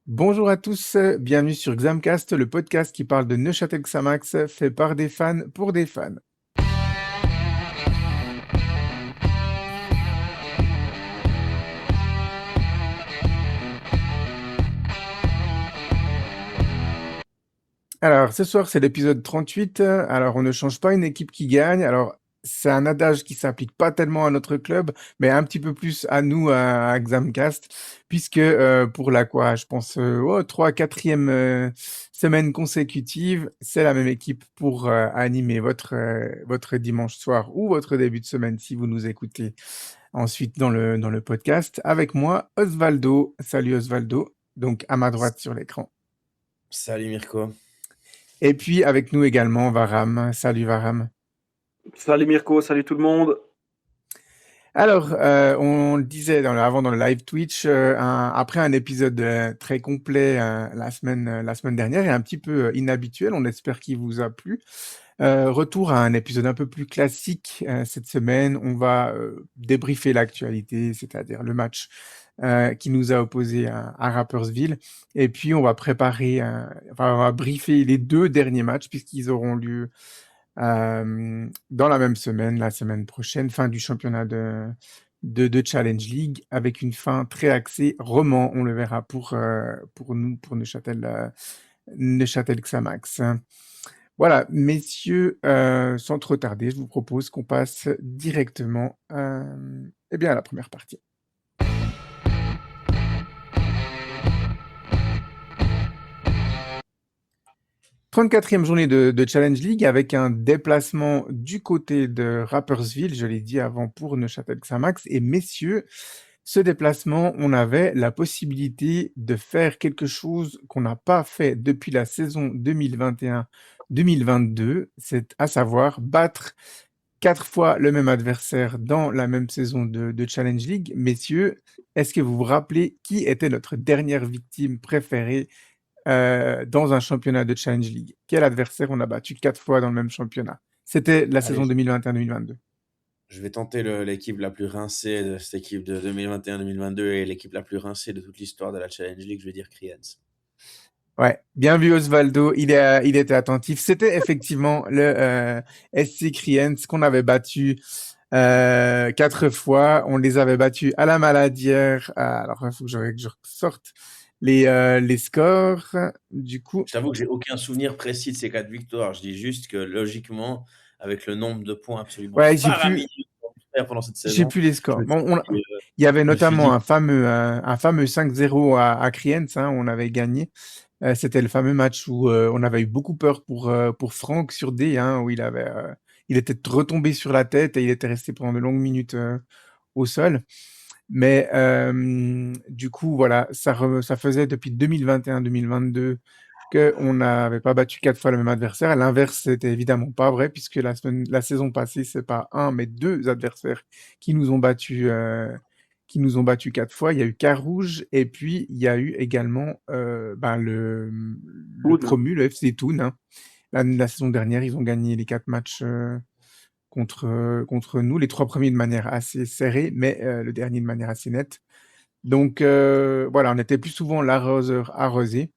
Bonjour à tous, bienvenue sur Xamcast, le podcast qui parle de Neuchâtel Xamax, fait par des fans pour des fans. Alors, ce soir, c'est l'épisode 38. Alors, on ne change pas une équipe qui gagne. Alors, c'est un adage qui s'applique pas tellement à notre club, mais un petit peu plus à nous, à Xamcast, puisque pour la quoi, je pense, 3, 4e semaine consécutive, c'est la même équipe pour animer votre dimanche soir ou votre début de semaine si vous nous écoutez ensuite dans le podcast. Avec moi, Osvaldo. Salut Osvaldo, donc à ma droite sur l'écran. Salut Mirko. Et puis avec nous également Varam. Salut Varam. Salut Mirko, salut tout le monde. Alors, on le disait avant dans le live Twitch, après un épisode très complet la semaine dernière et un petit peu inhabituel, on espère qu'il vous a plu. Retour à un épisode un peu plus classique cette semaine. On va débriefer l'actualité, c'est-à-dire le match qui nous a opposé à Rapperswil. Et puis, on va on va briefer les 2 derniers matchs puisqu'ils auront lieu dans la même semaine, la semaine prochaine, fin du championnat de Challenge League, avec une fin très axée roman, on le verra pour nous, pour Neuchâtel Xamax. Voilà, messieurs, sans trop tarder, je vous propose qu'on passe directement eh bien, à la première partie. 34e journée de Challenge League avec un déplacement du côté de Rapperswil, je l'ai dit avant, pour Neuchâtel Xamax. Et messieurs, ce déplacement, on avait la possibilité de faire quelque chose qu'on n'a pas fait depuis la saison 2021-2022, c'est à savoir battre 4 fois le même adversaire dans la même saison de Challenge League. Messieurs, est-ce que vous vous rappelez qui était notre dernière victime préférée dans un championnat de Challenge League? Quel adversaire on a battu 4 fois dans le même championnat? C'était la Allez, saison 2021-2022. je vais tenter l'équipe la plus rincée de cette équipe de 2021-2022 et l'équipe la plus rincée de toute l'histoire de la Challenge League, je vais dire Kriens. Ouais, bien vu Osvaldo, il était attentif. C'était effectivement le SC Kriens qu'on avait battu 4 fois. On les avait battus à la Maladière. Alors, il faut que je ressorte les scores. Du coup, Je t'avoue que j'ai aucun souvenir précis de ces 4 victoires. Je dis juste que logiquement, avec le nombre de points absolument ouais, faramineux qu'on a fait pendant cette j'ai saison, plus les je scores. me Bon, suis dit, il y avait je me suis notamment dit, un fameux 5-0 à Kriens, hein, on avait gagné. C'était le fameux match où on avait eu beaucoup peur pour Franck sur D, hein, où il était retombé sur la tête et il était resté pendant de longues minutes au sol. Mais du coup, voilà, ça faisait depuis 2021-2022 qu'on n'avait pas battu 4 fois le même adversaire. L'inverse, c'était évidemment pas vrai, puisque la saison passée, c'est pas un, mais 2 adversaires qui nous ont battus, 4 fois. Il y a eu Carouge et puis il y a eu également le Toon. promu, le FC Thun, hein. La saison dernière, ils ont gagné les 4 matchs contre nous, les 3 premiers de manière assez serrée, mais le dernier de manière assez nette. Donc voilà, on était plus souvent l'arroseur arrosé.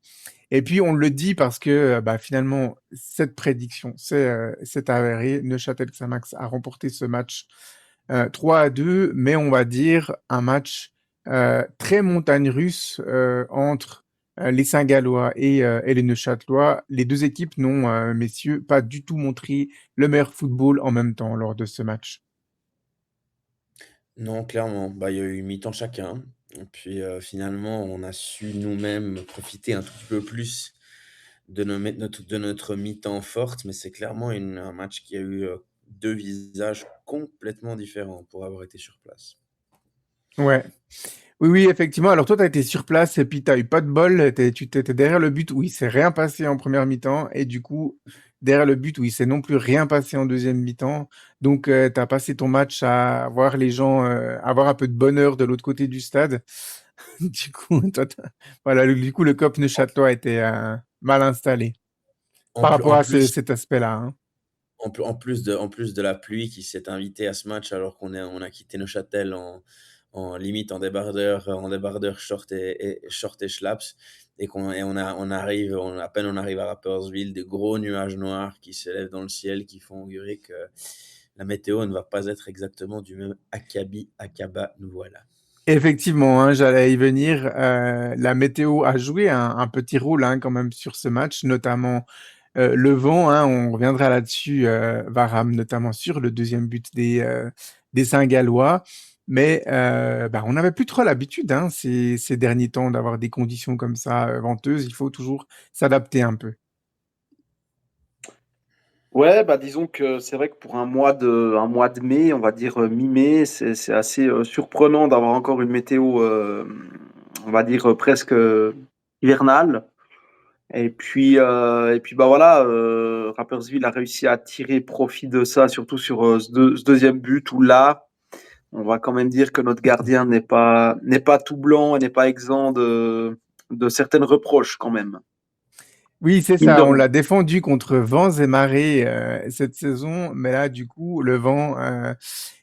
Et puis on le dit parce que finalement, cette prédiction s'est avérée. Neuchâtel Xamax a remporté ce match 3-2, mais on va dire un match très montagne russe entre les Saint-Gallois et les Neuchâtelois. Les 2 équipes n'ont, messieurs, pas du tout montré le meilleur football en même temps lors de ce match. non, clairement, il y a eu mi-temps chacun. Et puis finalement, on a su nous-mêmes profiter un tout petit peu plus de notre mi-temps forte, mais c'est clairement un match qui a eu 2 visages complètement différents pour avoir été sur place. Ouais. Oui, oui, effectivement. Alors toi, tu as été sur place et puis tu as eu pas de bol. Tu étais derrière le but où il s'est rien passé en première mi-temps et du coup, derrière le but où il s'est non plus rien passé en deuxième mi-temps. Donc, tu as passé ton match à voir les gens avoir un peu de bonheur de l'autre côté du stade. Du coup, voilà, du coup, le COP Neuchâtelois était mal installé En par plus, rapport en à plus, cet aspect-là, hein. en plus de la pluie qui s'est invitée à ce match alors on a quitté Neuchâtel en limite en débardeur short short et schlaps, et à peine on arrive à Rapperswil, des gros nuages noirs qui s'élèvent dans le ciel, qui font augurer que la météo ne va pas être exactement du même acabit acaba, nous voilà. Effectivement, hein, j'allais y venir. La météo a joué un petit rôle hein, quand même sur ce match, notamment le vent. Hein, on reviendra là-dessus, Varane, notamment sur le deuxième but des Saint-Gallois. Mais on n'avait plus trop l'habitude hein, ces derniers temps d'avoir des conditions comme ça venteuses. Il faut toujours s'adapter un peu. Ouais, bah disons que c'est vrai que pour un mois de mai, on va dire mi-mai, c'est assez surprenant d'avoir encore une météo, on va dire presque hivernale. Et puis bah voilà, Rapperswil a réussi à tirer profit de ça, surtout sur ce deuxième but où là, on va quand même dire que notre gardien n'est pas tout blanc et n'est pas exempt de certaines reproches quand même. Oui, c'est Mine de ça. On rien. l'a défendu contre vents et marées cette saison, mais là, du coup, le vent,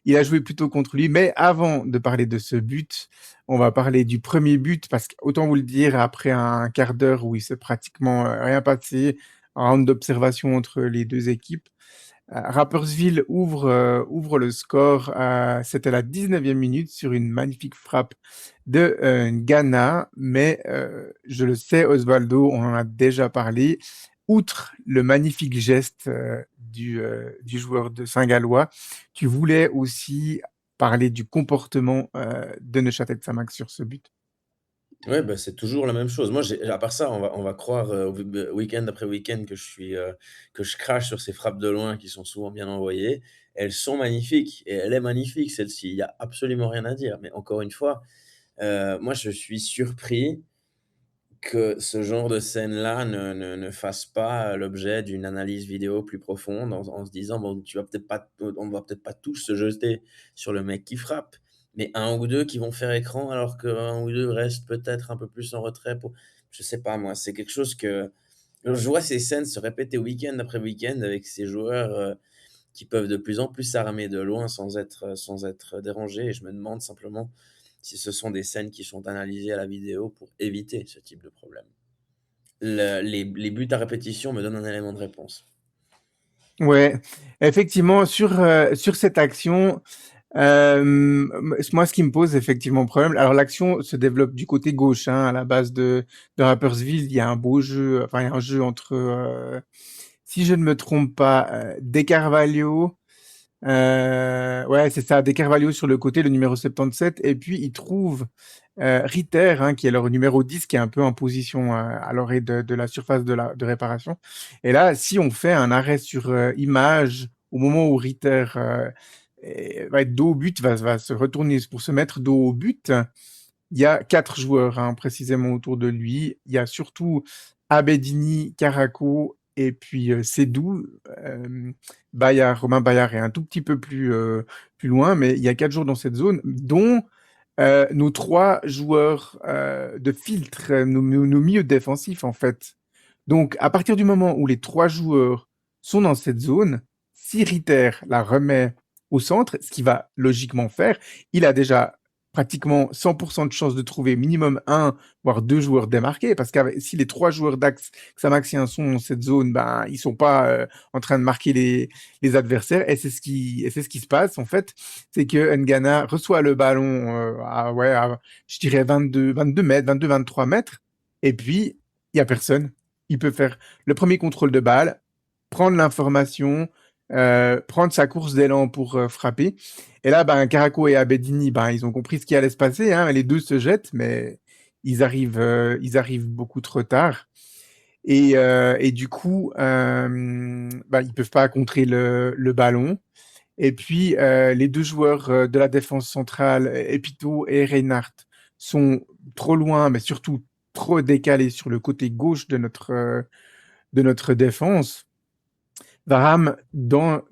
il a joué plutôt contre lui. Mais avant de parler de ce but, on va parler du premier but parce qu'autant vous le dire, après un quart d'heure où il s'est pratiquement rien passé, un round d'observation entre les deux équipes, Rapperswil ouvre le score. C'était la 19e minute sur une magnifique frappe de Ghana. Mais je le sais, Osvaldo, on en a déjà parlé. Outre le magnifique geste du joueur de Saint-Gallois, tu voulais aussi parler du comportement de Neuchâtel Xamax sur ce but. Ouais, bah, c'est toujours la même chose. Moi, à part ça, on va croire, week-end après week-end que je crache sur ces frappes de loin qui sont souvent bien envoyées. Elles sont magnifiques et elle est magnifique celle-ci, il y a absolument rien à dire. Mais encore une fois, moi, je suis surpris que ce genre de scène-là ne fasse pas l'objet d'une analyse vidéo plus profonde en se disant: «Bon, on va peut-être pas tous se jeter sur le mec qui frappe, mais un ou 2 qui vont faire écran alors qu'un ou 2 restent peut-être un peu plus en retrait pour». Je sais pas moi, c'est quelque chose que je vois ces scènes se répéter week-end après week-end avec ces joueurs, qui peuvent de plus en plus s'armer de loin sans être dérangés, et je me demande simplement si ce sont des scènes qui sont analysées à la vidéo pour éviter ce type de problème. Les buts à répétition me donnent un élément de réponse. Ouais, effectivement, sur cette action, moi, ce qui me pose effectivement problème, alors l'action se développe du côté gauche, hein, à la base de Rapperswil, il y a un beau jeu, enfin, il y a un jeu entre, si je ne me trompe pas, De Carvalho, ouais, c'est ça, De Carvalho sur le côté, le numéro 77, et puis il trouve Ritter, hein, qui est leur numéro 10, qui est un peu en position à l'orée de la surface de réparation. Et là, si on fait un arrêt sur image au moment où Ritter va être dos au but, va se retourner pour se mettre dos au but, il y a 4 joueurs hein, précisément autour de lui. Il y a surtout Abedini, Caraco et puis Sédou. Romain Bayard est un tout petit peu plus loin, mais il y a 4 joueurs dans cette zone, dont nos 3 joueurs de filtre, nos milieux défensifs en fait. Donc, à partir du moment où les 3 joueurs sont dans cette zone, si Ritter la remet au centre, ce qu'il va logiquement faire, il a déjà pratiquement 100% de chances de trouver minimum un, voire 2 joueurs démarqués, parce que si les 3 joueurs d'Axe Xamaxien sont dans cette zone, ben, ils sont pas en train de marquer les adversaires, et c'est ce qui se passe, en fait, c'est que Ngana reçoit le ballon je dirais 22 mètres, 23 mètres, et puis, il y a personne. Il peut faire le premier contrôle de balle, prendre l'information, prendre sa course d'élan pour frapper. Et là, Caraco et Abedini, ils ont compris ce qui allait se passer. Hein. Les deux se jettent, mais ils arrivent beaucoup trop tard. Et du coup, ils peuvent pas contrer le ballon. Et puis, les deux joueurs de la défense centrale, Epito et Reinhardt, sont trop loin, mais surtout trop décalés sur le côté gauche de notre défense. Varane,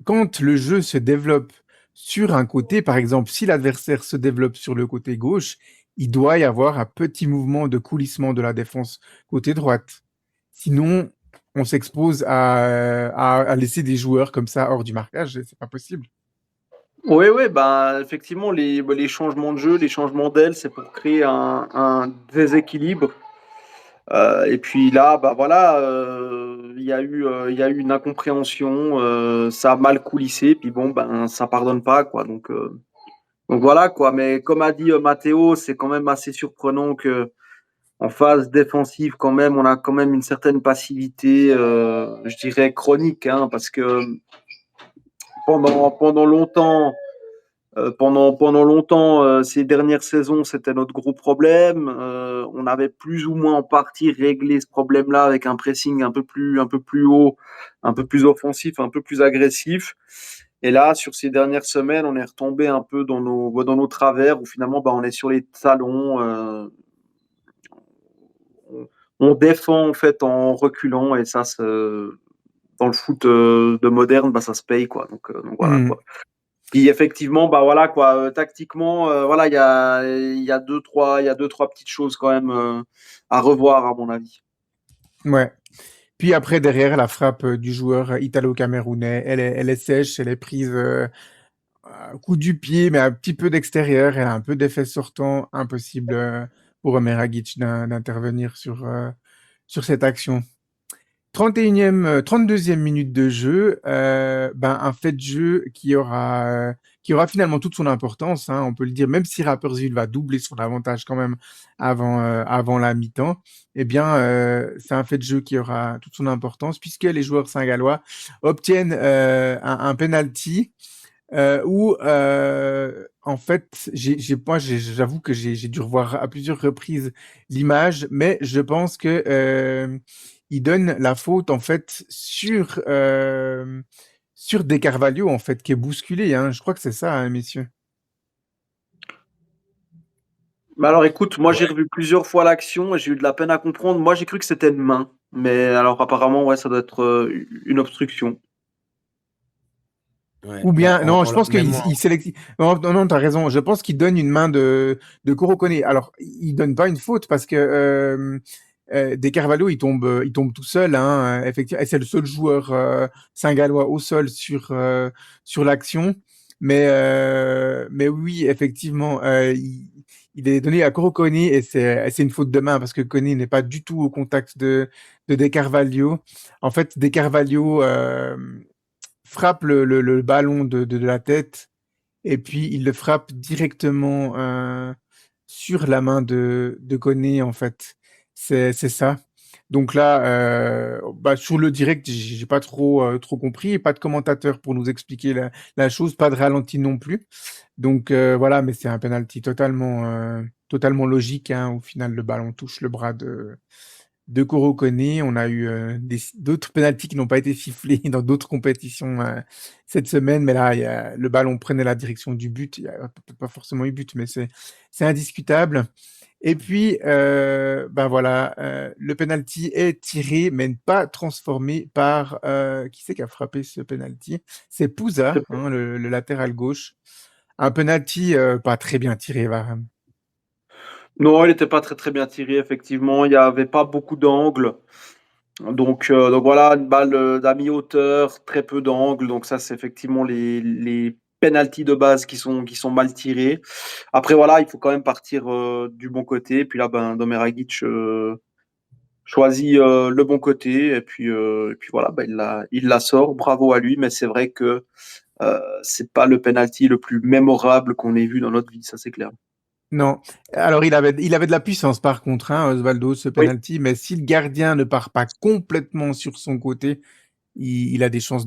quand le jeu se développe sur un côté, par exemple, si l'adversaire se développe sur le côté gauche, il doit y avoir un petit mouvement de coulissement de la défense côté droite. Sinon, on s'expose à laisser des joueurs comme ça hors du marquage, et c'est pas possible. Oui, oui, bah, effectivement, les changements de jeu, les changements d'aile, c'est pour créer un déséquilibre. Et puis là, bah voilà, il y a eu une incompréhension, ça a mal coulissé, puis bon, ben, ça pardonne pas, quoi. Donc voilà, quoi. Mais comme a dit Matteo, c'est quand même assez surprenant que en phase défensive, quand même, on a quand même une certaine passivité, je dirais chronique, hein, parce que pendant longtemps, pendant longtemps, ces dernières saisons, c'était notre gros problème. On avait plus ou moins en partie réglé ce problème-là avec un pressing un peu plus haut, un peu plus offensif, un peu plus agressif. Et là, sur ces dernières semaines, on est retombé un peu dans nos travers où finalement, bah, on est sur les talons. On, on défend en fait en reculant et ça, dans le foot de moderne, bah, ça se paye quoi. Donc voilà Mmh. quoi. Puis effectivement, bah voilà quoi, tactiquement, voilà, il y a deux, trois petites choses quand même à revoir à mon avis. Ouais. Puis après, derrière, la frappe du joueur italo-camerounais, elle est sèche, elle est prise coup du pied, mais un petit peu d'extérieur. Elle a un peu d'effet sortant, impossible pour Omer Agic d'intervenir sur cette action. 32e minute de jeu, ben, un fait de jeu qui aura finalement toute son importance, hein, on peut le dire, même si Rapperswil va doubler son avantage quand même avant la mi-temps, eh bien, c'est un fait de jeu qui aura toute son importance puisque les joueurs saint-gallois obtiennent un penalty où en fait, j'avoue que j'ai dû revoir à plusieurs reprises l'image, mais je pense que il donne la faute en fait sur De Carvalho en fait qui est bousculé. Hein. Je crois que c'est ça, hein, messieurs. Mais alors écoute, moi j'ai Ouais, revu plusieurs fois l'action et j'ai eu de la peine à comprendre. Moi j'ai cru que c'était une main, mais alors apparemment ouais, ça doit être une obstruction. ouais. Ou Bah, bien, non, je pense même qu'il moi, il sélectionne. Non, non, non, t'as raison. Je pense qu'il donne une main de Koro Kone. Alors, il donne pas une faute parce que De Carvalho, il tombe tout seul. Hein, effectivement, et c'est le seul joueur saint-gallois au sol sur l'action. Mais oui, effectivement, il est donné à Koro Kone et c'est une faute de main parce que Kone n'est pas du tout au contact de Carvalho. En fait, De Carvalho frappe le ballon de la tête et puis il le frappe directement sur la main de Koné, en fait. C'est ça. Donc là, bah, sur le direct, j'ai pas trop compris. Pas de commentateur pour nous expliquer la chose, pas de ralenti non plus. Donc voilà, mais c'est un penalty totalement logique. Hein. Au final, le ballon touche le bras de Koro Koné. On a eu d'autres pénaltys qui n'ont pas été sifflés dans d'autres compétitions cette semaine, mais là, le ballon prenait la direction du but. Il n'y a peut-être pas forcément eu but, mais c'est indiscutable. Et puis, ben voilà, le penalty est tiré, mais pas transformé par qui c'est qui a frappé ce penalty? C'est Pouza, hein, le latéral gauche. Un penalty pas très bien tiré, Varane. Non, il n'était pas très très bien tiré effectivement. Il n'y avait pas beaucoup d'angles. Donc voilà, une balle d'à mi-hauteur, très peu d'angle. Donc ça, c'est effectivement les penalties de base qui sont mal tirés. Après, voilà, il faut quand même partir du bon côté. Puis là, ben, Domeragic choisit le bon côté. Et puis voilà, ben, il la sort. Bravo à lui. Mais c'est vrai que c'est pas le penalty le plus mémorable qu'on ait vu dans notre vie, ça c'est clair. Non. Alors, il avait de la puissance, par contre, hein, Osvaldo, ce Oui. penalty, mais si le gardien ne part pas complètement sur son côté, il a des chances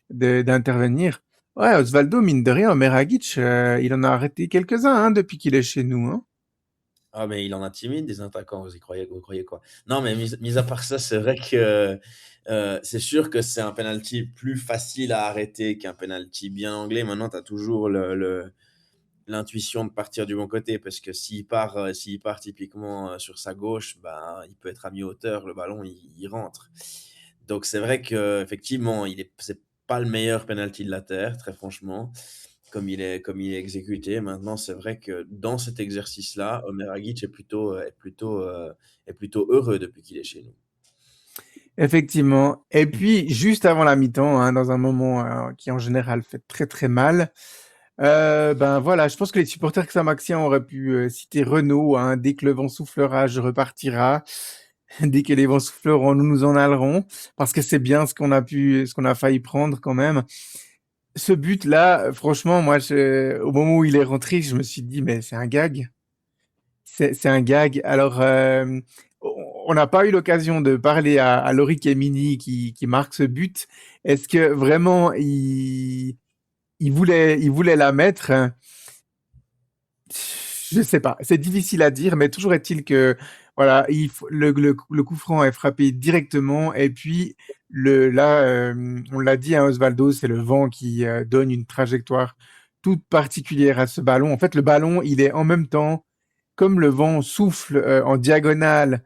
d'intervenir. Ouais, Osvaldo, mine de rien, Omer Agic, il en a arrêté quelques-uns hein, depuis qu'il est chez nous. Hein. ah, mais il en a timide des attaquants, vous croyez quoi? Non, mais mis à part ça, c'est vrai que c'est sûr que c'est un penalty plus facile à arrêter qu'un penalty bien anglais. Maintenant, tu as toujours l'intuition de partir du bon côté parce que s'il part typiquement sur sa gauche, ben, il peut être à mi-hauteur, le ballon il rentre. Donc c'est vrai que effectivement, c'est pas le meilleur penalty de la terre, très franchement, comme il est exécuté. Maintenant, c'est vrai que dans cet exercice-là, Omer Agic est plutôt heureux depuis qu'il est chez nous. Effectivement. Et puis, juste avant la mi-temps, hein, dans un moment qui en général fait très très mal, ben voilà, je pense que les supporters xamaxiens auraient pu citer Renault, hein, dès que le vent soufflera, je repartira. Dès que les vents souffleront, nous nous en allerons, parce que c'est bien ce qu'on a failli prendre quand même. Ce but-là, franchement, moi, au moment où il est rentré, je me suis dit, mais c'est un gag. C'est un gag. Alors, on n'a pas eu l'occasion de parler à Loris Kemini qui marque ce but. Est-ce que vraiment il voulait la mettre? Je sais pas. C'est difficile à dire, mais toujours est-il que voilà, le coup franc est frappé directement et puis là, on l'a dit à Osvaldo, c'est le vent qui donne une trajectoire toute particulière à ce ballon. En fait, le ballon, il est en même temps comme le vent souffle en diagonale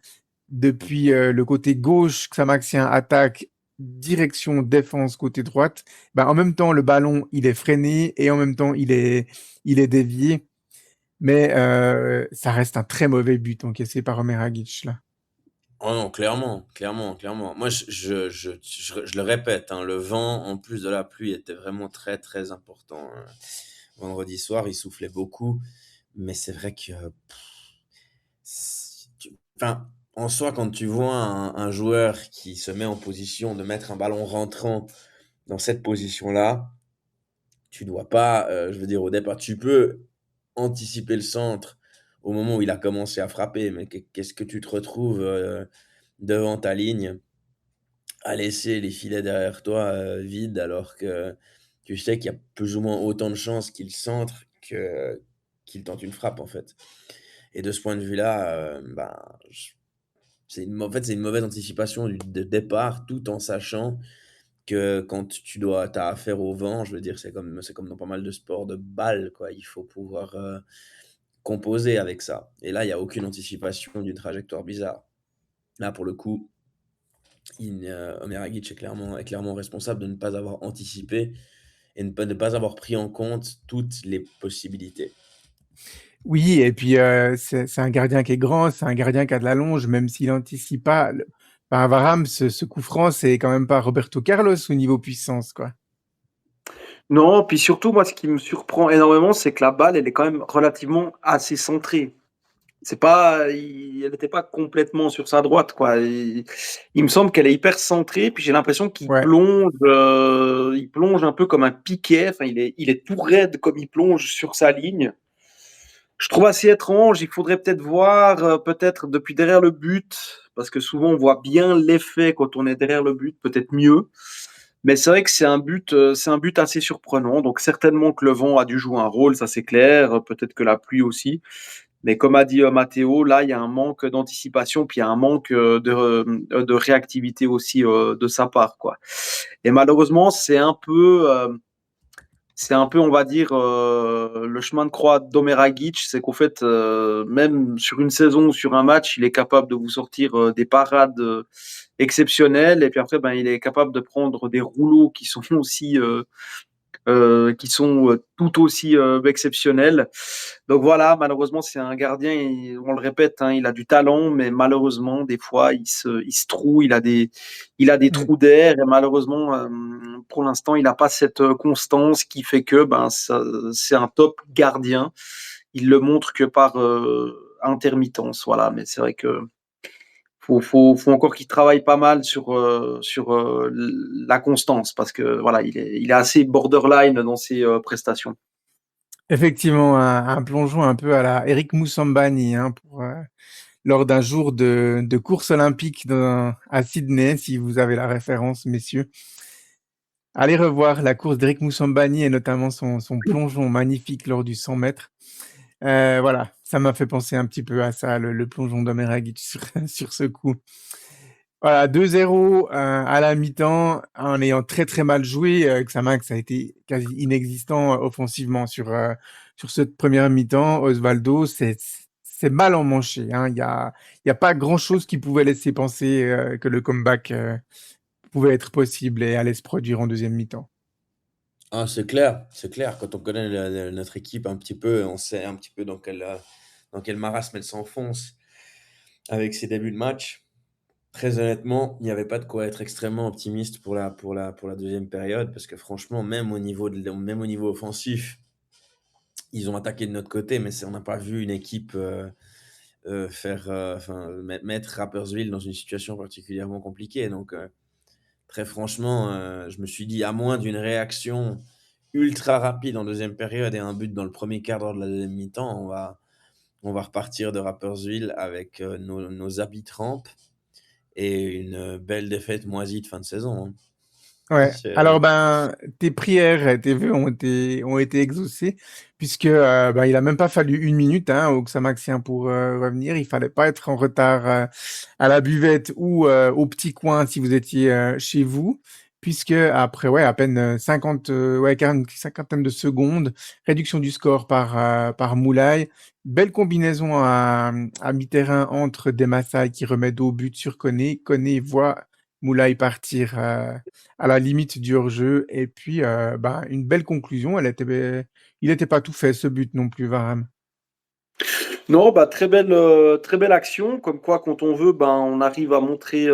depuis le côté gauche, Xamaxien attaque direction défense côté droite, ben, en même temps le ballon il est freiné et en même temps il est dévié, mais ça reste un très mauvais but encaissé par Omer Agic là. Oh non, clairement, clairement, clairement. Moi, je le répète, hein, le vent, en plus de la pluie, était vraiment très, très important. Vendredi soir, il soufflait beaucoup, mais c'est vrai que, enfin, en soi, quand tu vois un joueur qui se met en position de mettre un ballon rentrant dans cette position-là, tu dois pas, je veux dire, au départ, tu peux anticiper le centre au moment où il a commencé à frapper, mais qu'est-ce que tu te retrouves devant ta ligne à laisser les filets derrière toi vides alors que tu sais qu'il y a plus ou moins autant de chances qu'il centre qu'il tente une frappe en fait. Et de ce point de vue-là, ben, en fait, c'est une mauvaise anticipation de départ tout en sachant que quand t'as affaire au vent, je veux dire, c'est comme dans pas mal de sports de balle, quoi. Il faut pouvoir composer avec ça. Et là, il n'y a aucune anticipation d'une trajectoire bizarre. Là, pour le coup, Omer Agic est clairement responsable de ne pas avoir anticipé et ne pas avoir pris en compte toutes les possibilités. Oui, et puis c'est un gardien qui est grand, c'est un gardien qui a de la longe, même s'il anticipe pas. Enfin, Varane, ce coup franc, c'est quand même pas Roberto Carlos au niveau puissance, quoi. Non, puis surtout, moi, ce qui me surprend énormément, c'est que la balle, elle est quand même relativement assez centrée. C'est pas, elle n'était pas complètement sur sa droite, quoi. Il me semble qu'elle est hyper centrée, puis j'ai l'impression Ouais. il plonge un peu comme un piquet. Enfin, il est tout raide comme il plonge sur sa ligne. Je trouve assez étrange. Il faudrait peut-être voir, peut-être depuis derrière le but, parce que souvent on voit bien l'effet quand on est derrière le but, peut-être mieux. Mais c'est vrai que c'est un but assez surprenant. Donc certainement que le vent a dû jouer un rôle, ça c'est clair. Peut-être que la pluie aussi. Mais comme a dit Matteo, là il y a un manque d'anticipation, puis il y a un manque de réactivité aussi de sa part, quoi. Et malheureusement, c'est un peu, on va dire, le chemin de croix d'Omer Agic, c'est qu'au fait, même sur une saison ou sur un match, il est capable de vous sortir des parades exceptionnelles, et puis après, ben, il est capable de prendre des rouleaux qui sont aussi tout aussi exceptionnels. Donc voilà, malheureusement, c'est un gardien, on le répète, hein, il a du talent, mais malheureusement, des fois, il se trouve, il a des Mm. trous d'air, et malheureusement, pour l'instant, il n'a pas cette constance qui fait que ben, c'est un top gardien. Il le montre que par intermittence, voilà. Mais c'est vrai que faut encore qu'il travaille pas mal sur la constance parce que voilà, il est assez borderline dans ses prestations. Effectivement, un plongeon un peu à la Eric Moussambani, hein, lors d'un jour de course olympique à Sydney, si vous avez la référence, messieurs. Allez revoir la course d'Eric Moussambani et notamment son plongeon magnifique lors du 100 mètres. Voilà, ça m'a fait penser un petit peu à ça, le plongeon d'Omer Agic sur ce coup. Voilà, 2-0 à la mi-temps, en ayant très très mal joué. Xamax a été quasi inexistant offensivement sur cette première mi-temps. Osvaldo, c'est mal emmanché, hein. Il y a pas grand-chose qui pouvait laisser penser que le comeback pouvait être possible et allait se produire en deuxième mi-temps. Ah, c'est clair, c'est clair. Quand on connaît notre équipe un petit peu, on sait un petit peu dans quel marasme elle s'enfonce avec ses débuts de match. Très honnêtement, il n'y avait pas de quoi être extrêmement optimiste pour la deuxième période parce que franchement, même au niveau offensif, ils ont attaqué de notre côté, mais on n'a pas vu une équipe mettre Rapperswil dans une situation particulièrement compliquée. Donc, très franchement, je me suis dit, à moins d'une réaction ultra rapide en deuxième période et un but dans le premier quart d'heure de la deuxième mi-temps, on va repartir de Rapperswil avec nos habits trempes et une belle défaite moisie de fin de saison. Hein. Ouais. Je- Alors ben, tes prières, tes vœux ont été exaucés puisque ben, il a même pas fallu 1 minute au Xamaxien pour revenir. Il fallait pas être en retard à la buvette ou au petit coin si vous étiez chez vous, puisque après à peine 50 cinquantaine de secondes, réduction du score par Moulay. Belle combinaison à mi-terrain entre Demassay qui remet au but sur Koné. Koné voit Moulay partir à la limite du hors-jeu. Et puis, bah, une belle conclusion. Il n'était pas tout fait, ce but non plus, Varane. Non, bah, très belle action. Comme quoi, quand on veut, ben, on arrive à montrer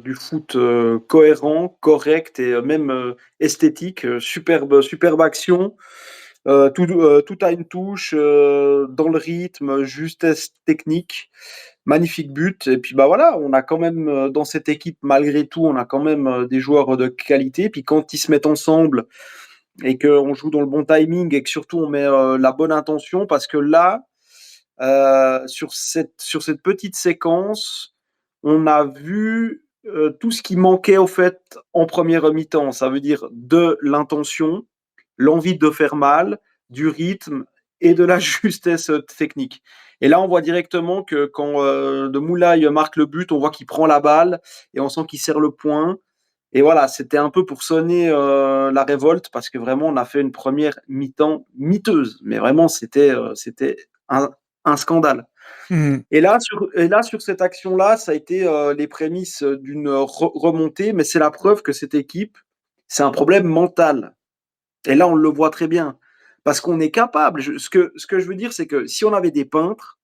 du foot cohérent, correct et même esthétique. Superbe action. Tout a une touche, dans le rythme, justesse technique, magnifique but. Et puis bah voilà, on a quand même dans cette équipe, malgré tout, on a quand même des joueurs de qualité. Puis quand ils se mettent ensemble et qu'on joue dans le bon timing et que surtout on met la bonne intention, parce que là, sur cette petite séquence, on a vu tout ce qui manquait au fait en première mi-temps. Ça veut dire de l'intention, l'envie de faire mal, du rythme et de la justesse technique. Et là, on voit directement que quand De Moulay marque le but, on voit qu'il prend la balle et on sent qu'il serre le point. Et voilà, c'était un peu pour sonner la révolte parce que vraiment, on a fait une première mi-temps miteuse. Mais vraiment, c'était un scandale. Mhm. Et là, sur cette action-là, ça a été les prémices d'une remontée, mais c'est la preuve que cette équipe, c'est un problème mental. Et là, on le voit très bien. Parce qu'on est capable. Ce que je veux dire, c'est que si on avait des peintres,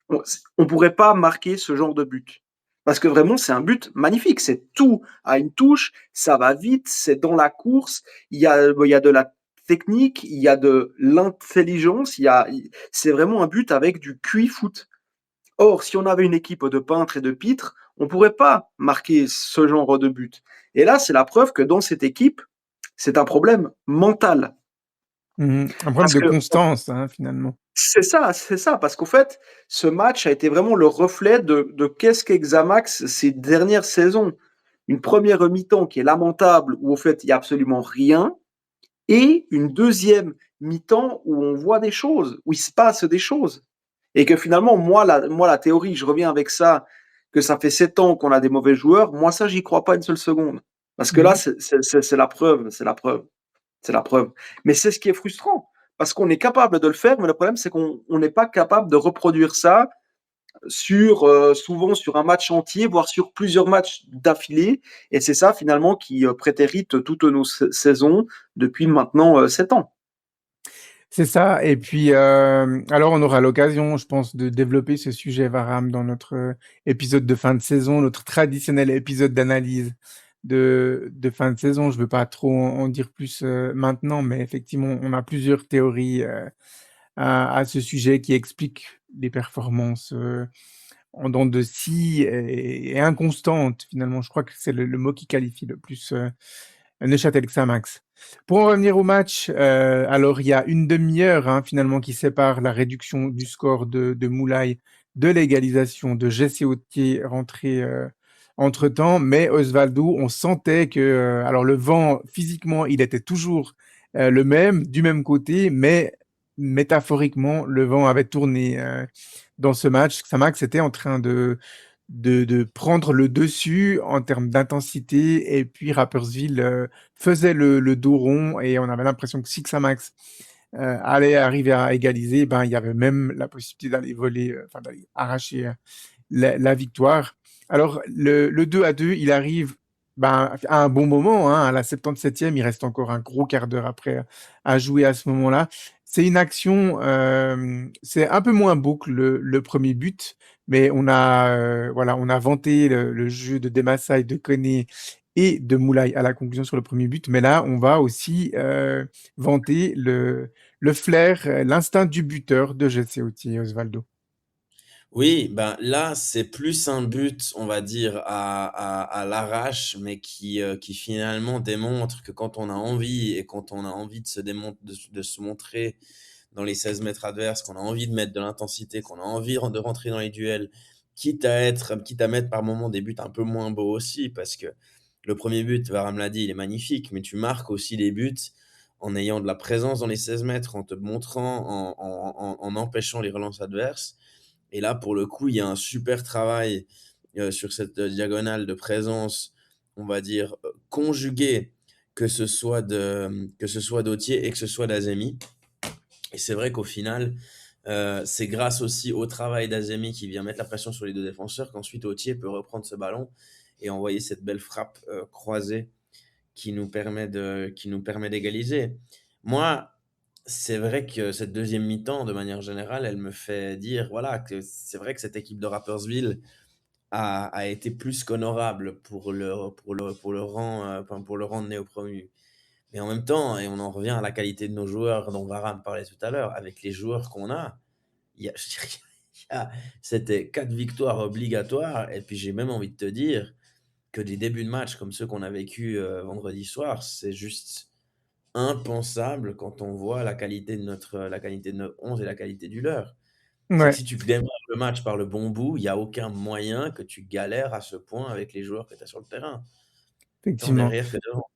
on ne pourrait pas marquer ce genre de but. Parce que vraiment, c'est un but magnifique. C'est tout à une touche, ça va vite, c'est dans la course, il y a de la technique, il y a de l'intelligence, c'est vraiment un but avec du QI foot. Or, si on avait une équipe de peintres et de pitres, on ne pourrait pas marquer ce genre de but. Et là, c'est la preuve que dans cette équipe, c'est un problème mental. Mhm. Un problème Parce de que constance, finalement. c'est ça, parce qu'en fait, ce match a été vraiment le reflet de qu'est-ce qu'est Xamax ces dernières saisons. Une première mi-temps qui est lamentable, où au fait, il n'y a absolument rien, et une deuxième mi-temps où on voit des choses, où il se passe des choses. Et que finalement, moi, la théorie, je reviens avec ça, que ça fait 7 ans qu'on a des mauvais joueurs, moi, ça, j'y crois pas une seule seconde. Parce que là, Mhm. c'est la preuve, c'est la preuve. C'est la preuve. Mais c'est ce qui est frustrant, parce qu'on est capable de le faire, mais le problème, c'est qu'on n'est pas capable de reproduire ça souvent sur un match entier, voire sur plusieurs matchs d'affilée. Et c'est ça, finalement, qui prétérite toutes nos saisons depuis maintenant 7 ans. C'est ça. Et puis, alors, on aura l'occasion, je pense, de développer ce sujet, Varam, dans notre épisode de fin de saison, notre traditionnel épisode d'analyse de fin de saison. Je veux pas trop en dire plus maintenant, mais effectivement, on a plusieurs théories à ce sujet qui expliquent les performances en dents de scie et inconstantes, finalement. Je crois que c'est le mot qui qualifie le plus Neuchâtel Xamax. Pour en revenir au match, alors il y a une demi-heure finalement qui sépare la réduction du score de Moulay de l'égalisation de Jesse Autier rentré entre-temps, mais Osvaldo, on sentait que alors le vent physiquement il était toujours le même, du même côté, mais métaphoriquement le vent avait tourné dans ce match. Xamax était en train de prendre le dessus en termes d'intensité et puis Rapperswil faisait le dos rond et on avait l'impression que si Xamax allait arriver à égaliser, ben, il y avait même la possibilité d'aller voler, enfin d'aller arracher la victoire. Alors le 2-2, il arrive ben, à un bon moment, à la 77e, il reste encore un gros quart d'heure après à jouer à ce moment-là. c'est une action, c'est un peu moins beau que le premier but, mais voilà, on a vanté le jeu de Demassai, de Koné et de Moulay à la conclusion sur le premier but, mais là, on va aussi vanter le flair, l'instinct du buteur de Jesse Oti, Osvaldo. Oui, ben là, c'est plus un but, on va dire, à l'arrache, mais qui finalement démontre que quand on a envie et quand on a envie de se montrer dans les 16 mètres adverses, qu'on a envie de mettre de l'intensité, qu'on a envie de rentrer dans les duels, quitte à mettre par moments des buts un peu moins beaux aussi, parce que le premier but, Varam l'a dit, il est magnifique, mais tu marques aussi des buts en ayant de la présence dans les 16 mètres, en te montrant, en empêchant les relances adverses. Et là, pour le coup, il y a un super travail sur cette diagonale de présence, on va dire, conjuguée, que ce soit d'Autier et que ce soit d'Azemi. Et c'est vrai qu'au final, c'est grâce aussi au travail d'Azemi qui vient mettre la pression sur les deux défenseurs qu'ensuite Autier peut reprendre ce ballon et envoyer cette belle frappe croisée qui nous permet d'égaliser. Moi, c'est vrai que cette deuxième mi-temps, de manière générale, elle me fait dire voilà, que c'est vrai que cette équipe de Rapperswil a été plus qu'honorable pour le rang de néo-promu. Mais en même temps, et on en revient à la qualité de nos joueurs dont Varam parlait tout à l'heure, avec les joueurs qu'on a, il y a, je dirais, c'était 4 victoires obligatoires. Et puis j'ai même envie de te dire que des débuts de match comme ceux qu'on a vécu vendredi soir, c'est juste impensable quand on voit la qualité de notre 11 et la qualité du leur. C'est que Ouais, si tu démarres le match par le bon bout, il n'y a aucun moyen que tu galères à ce point avec les joueurs que tu as sur le terrain, tant effectivement. derrière que devant.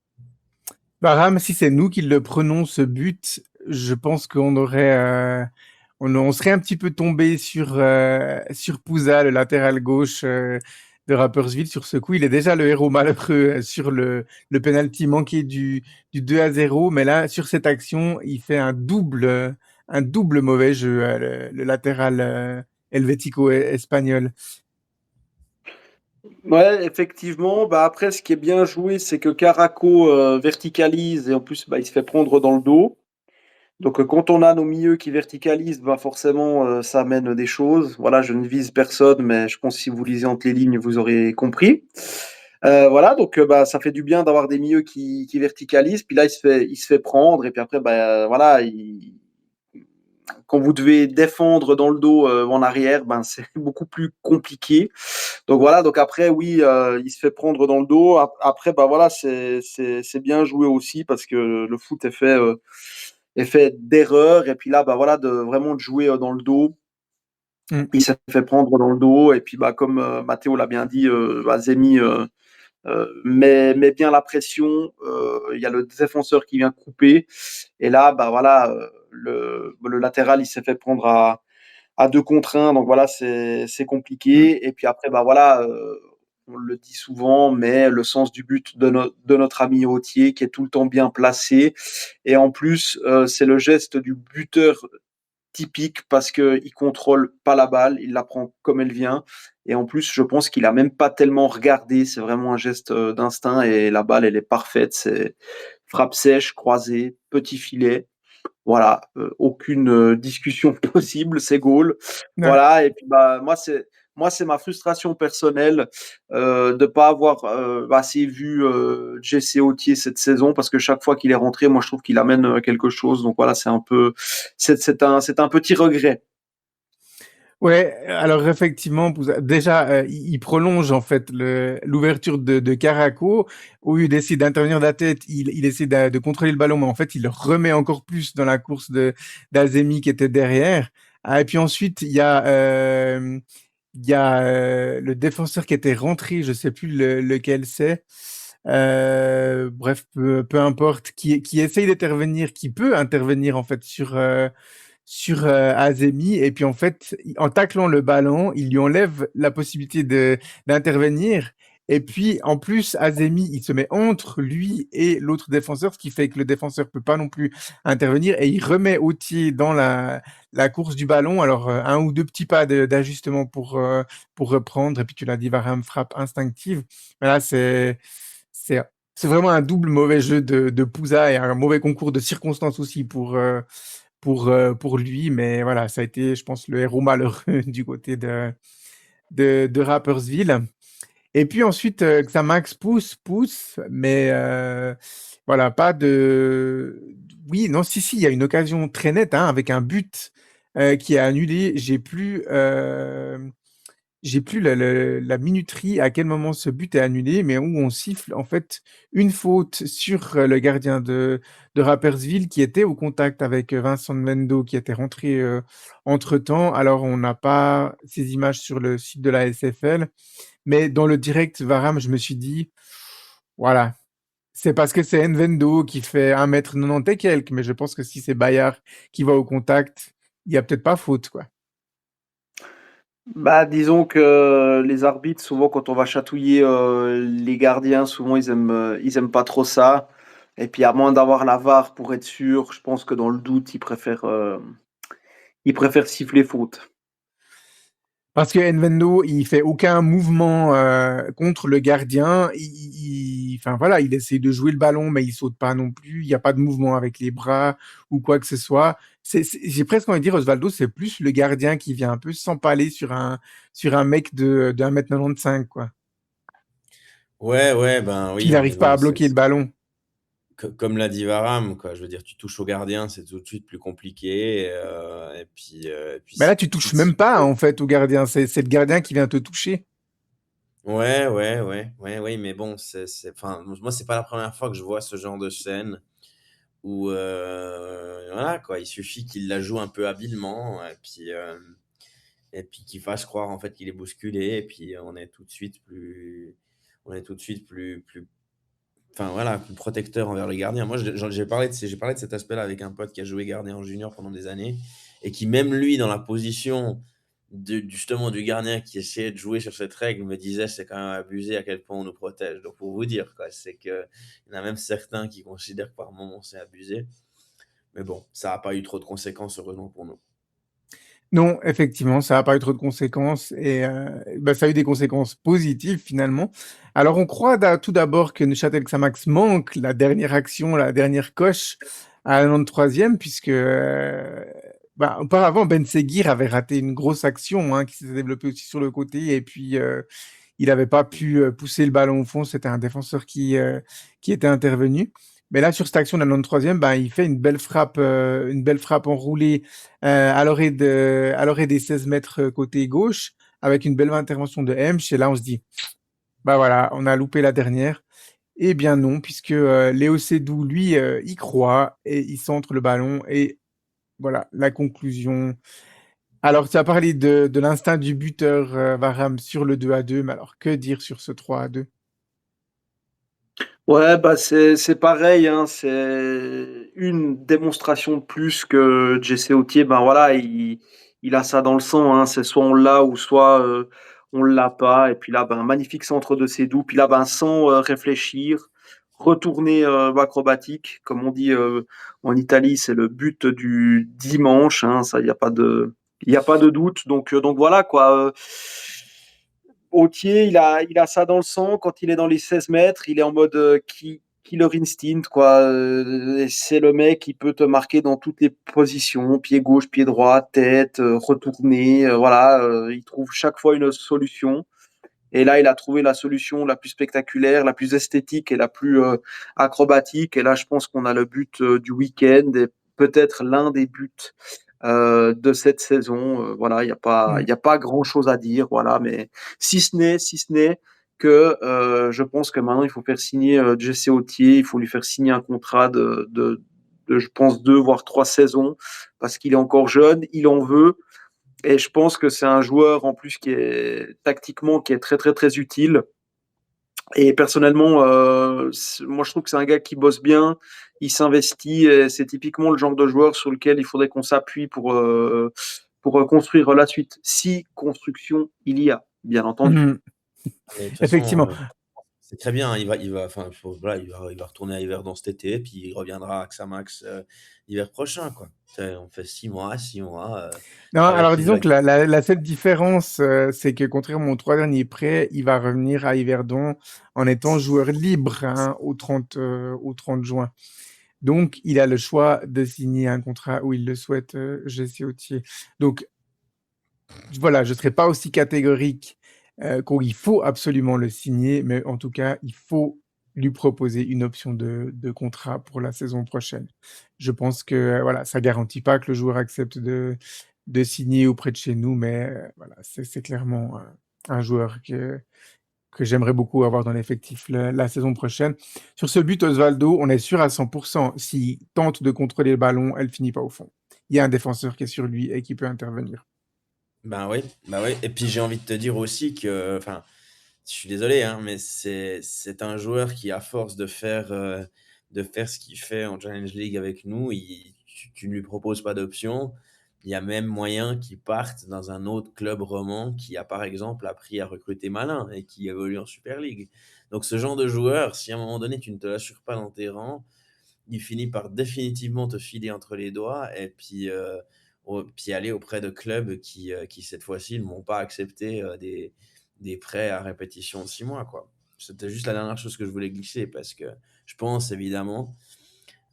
Bahram, si c'est nous qui le prenons, ce but, je pense on serait un petit peu tombé sur Pouza, le latéral gauche de Rapperswil. Sur ce coup, il est déjà le héros malheureux sur le penalty manqué du 2-0. Mais là, sur cette action, il fait un double mauvais jeu, le latéral helvético-espagnol. Ouais, effectivement. Bah après, ce qui est bien joué, c'est que Caraco verticalise et en plus, bah, il se fait prendre dans le dos. Donc, quand on a nos milieux qui verticalisent, bah forcément, ça amène des choses. Voilà, je ne vise personne, mais je pense que si vous lisez entre les lignes, vous aurez compris. Voilà, donc bah ça fait du bien d'avoir des milieux qui verticalisent. Puis là, il se fait prendre et puis après, bah voilà, quand vous devez défendre dans le dos ou en arrière, ben c'est beaucoup plus compliqué. Donc voilà, donc après, oui, il se fait prendre dans le dos. Après, bah voilà, c'est bien joué aussi parce que le foot est fait d'erreurs. Et puis là, bah voilà, vraiment de jouer dans le dos. Mm. Il s'est fait prendre dans le dos. Et puis, bah, comme Matteo l'a bien dit, bah, Zemi met bien la pression. Il y a le défenseur qui vient couper. Et là, bah voilà, le latéral, il s'est fait prendre à 2 contre 1. Donc voilà, c'est Mm. compliqué. Et puis après, bah voilà, on le dit souvent, mais le sens du but de notre ami Autier, qui est tout le temps bien placé. Et en plus, c'est le geste du buteur typique parce qu'il contrôle pas la balle, il la prend comme elle vient. Et en plus, je pense qu'il a même pas tellement regardé. C'est vraiment un geste d'instinct et la balle, elle est parfaite. C'est frappe sèche, croisée, petit filet. Voilà, aucune discussion possible, c'est goal. Ouais. Voilà, et puis bah moi c'est ma frustration personnelle de pas avoir assez vu Jesse Autier cette saison parce que chaque fois qu'il est rentré, moi je trouve qu'il amène quelque chose. Donc voilà, c'est un petit regret. Ouais, alors effectivement, déjà, il prolonge en fait l'ouverture de Caraco. Au lieu d'essayer d'intervenir de la tête, il essaie de contrôler le ballon, mais en fait, il le remet encore plus dans la course d'Azemi qui était derrière. Ah, et puis ensuite, il y a le défenseur qui était rentré, je sais plus lequel c'est. Bref, peu importe, qui essaye d'intervenir, qui peut intervenir en fait sur Azemi. Et puis en fait, en taclant le ballon, il lui enlève la possibilité d'intervenir. Et puis en plus, Azemi, il se met entre lui et l'autre défenseur, ce qui fait que le défenseur peut pas non plus intervenir. Et il remet Autier dans la course du ballon. Alors un ou deux petits pas d'ajustement pour reprendre. Et puis tu l'as dit, Varane frappe instinctive. Voilà, c'est c'est vraiment un double mauvais jeu de Pouza et un mauvais concours de circonstances aussi pour lui, mais voilà, ça a été, je pense, le héros malheureux du côté de Rapperswil. Et puis ensuite, Xamax pousse, mais voilà, pas de... Oui, non, si, il y a une occasion très nette, hein, avec un but qui est annulé. J'ai plus la minuterie à quel moment ce but est annulé, mais où on siffle en fait une faute sur le gardien de Rapperswil qui était au contact avec Vincent Mendo qui était rentré entre-temps. Alors on n'a pas ces images sur le site de la SFL, mais dans le direct Varam, je me suis dit, voilà, c'est parce que c'est Nvendo qui fait 1m90 et quelques, mais je pense que si c'est Bayard qui va au contact, il y a peut-être pas faute, quoi. Bah, disons que les arbitres, souvent, quand on va chatouiller les gardiens, souvent, ils aiment pas trop ça. Et puis, à moins d'avoir la VAR pour être sûr, je pense que dans le doute, ils préfèrent siffler faute. Parce que Nvendo, il fait aucun mouvement contre le gardien. Enfin voilà, il essaie de jouer le ballon, mais il saute pas non plus. Il n'y a pas de mouvement avec les bras ou quoi que ce soit. J'ai presque envie de dire, Osvaldo, c'est plus le gardien qui vient un peu s'empaler sur un mec de 1m95, quoi. Ouais, ben Puis il oui, mais n'arrive pas à bon, bloquer le ballon. comme l'a dit Varam, quoi. Je veux dire, tu touches au gardien, c'est tout de suite plus compliqué. Et puis Mais là, si tu tout de touches suite, même pas, en fait, au gardien. C'est le gardien qui vient te toucher. ouais, mais bon, enfin, moi, c'est pas la première fois que je vois ce genre de scène où, voilà, quoi, il suffit qu'il la joue un peu habilement, et puis qu'il fasse croire en fait qu'il est bousculé, et puis on est tout de suite plus, enfin voilà, plus protecteur envers le gardien. Moi, j'ai parlé de cet aspect-là avec un pote qui a joué gardien en junior pendant des années et qui, même lui, dans la position justement du gardien qui essayait de jouer sur cette règle, me disait c'est quand même abusé à quel point on nous protège. Donc, pour vous dire, quoi, c'est qu'il y en a même certains qui considèrent que par moment c'est abusé. Mais bon, ça n'a pas eu trop de conséquences, heureusement pour nous. Non, effectivement, ça n'a pas eu trop de conséquences et bah, ça a eu des conséquences positives finalement. Alors on croit tout d'abord que Neuchâtel Xamax manque la dernière action, la dernière coche à la 93e puisque bah, auparavant Ben Seguir avait raté une grosse action hein, qui s'était développée aussi sur le côté et puis il n'avait pas pu pousser le ballon au fond, c'était un défenseur qui était intervenu. Mais là, sur cette action de la 93e, bah, il fait une belle frappe enroulée à l'orée des 16 mètres côté gauche, avec une belle intervention de Hemsch. Et là, on se dit, bah voilà, on a loupé la dernière. Eh bien non, puisque Léo Seydoux, lui, y croit et il centre le ballon. Et voilà, la conclusion. Alors, tu as parlé de l'instinct du buteur Varam sur le 2-2, mais alors que dire sur ce 3-2? Ouais, bah c'est pareil, hein, c'est une démonstration de plus que Jesse Autier, ben voilà, il a ça dans le sang, hein, c'est soit on l'a ou soit on l'a pas. Et puis là, ben magnifique centre de Sédou, puis là, ben sans réfléchir, retourner acrobatique, comme on dit en Italie, c'est le but du dimanche, hein, ça, il y a pas de doute. Donc voilà quoi. Autier, il a ça dans le sang. Quand il est dans les 16 mètres, il est en mode killer instinct, quoi. C'est le mec qui peut te marquer dans toutes les positions, pied gauche, pied droit, tête, retourné. Voilà, il trouve chaque fois une solution. Et là, il a trouvé la solution la plus spectaculaire, la plus esthétique et la plus acrobatique. Et là, je pense qu'on a le but du week-end et peut-être l'un des buts de cette saison. Voilà, il y a pas grand-chose à dire. Voilà, mais si ce n'est que je pense que maintenant, il faut faire signer Jesse Autier. Il faut lui faire signer un contrat je pense, 2 voire 3 saisons parce qu'il est encore jeune, il en veut. Et je pense que c'est un joueur en plus qui est tactiquement qui est très très très utile. Et personnellement, moi je trouve que c'est un gars qui bosse bien, il s'investit. Et c'est typiquement le genre de joueur sur lequel il faudrait qu'on s'appuie pour construire la suite. Si construction il y a, bien entendu. Mhm. Et de toute façon, Effectivement. c'est très bien, hein, enfin, voilà, il va retourner à Yverdon cet été, puis il reviendra à Xamax l'hiver prochain, quoi. On fait 6 mois, Non, alors traverser de disons la... que la seule différence, c'est que contrairement aux 3 derniers prêts, il va revenir à Yverdon en étant joueur libre hein, au 30 juin. Donc, il a le choix de signer un contrat où il le souhaite, Jesse Autier. Donc, voilà, je ne serai pas aussi catégorique qu'il faut absolument le signer, mais en tout cas, il faut lui proposer une option de contrat pour la saison prochaine. Je pense que voilà, ça garantit pas que le joueur accepte de signer auprès de chez nous, mais voilà, c'est clairement un joueur que j'aimerais beaucoup avoir dans l'effectif la saison prochaine. Sur ce but, Osvaldo, on est sûr à 100%. S'il tente de contrôler le ballon, elle finit pas au fond. Il y a un défenseur qui est sur lui et qui peut intervenir. Ben oui. Et puis j'ai envie de te dire aussi que, enfin, je suis désolé, hein, mais c'est un joueur qui, à force de faire ce qu'il fait en Challenge League avec nous, tu ne lui proposes pas d'option. Il y a même moyen qu'il parte dans un autre club roman qui a, par exemple, appris à recruter malin et qui évolue en Super League. Donc, ce genre de joueur, si à un moment donné, tu ne te l'assures pas dans tes rangs, il finit par définitivement te filer entre les doigts et puis aller auprès de clubs qui cette fois-ci, ne vont pas accepter des prêts à répétition de 6 mois, quoi. C'était juste la dernière chose que je voulais glisser parce que je pense évidemment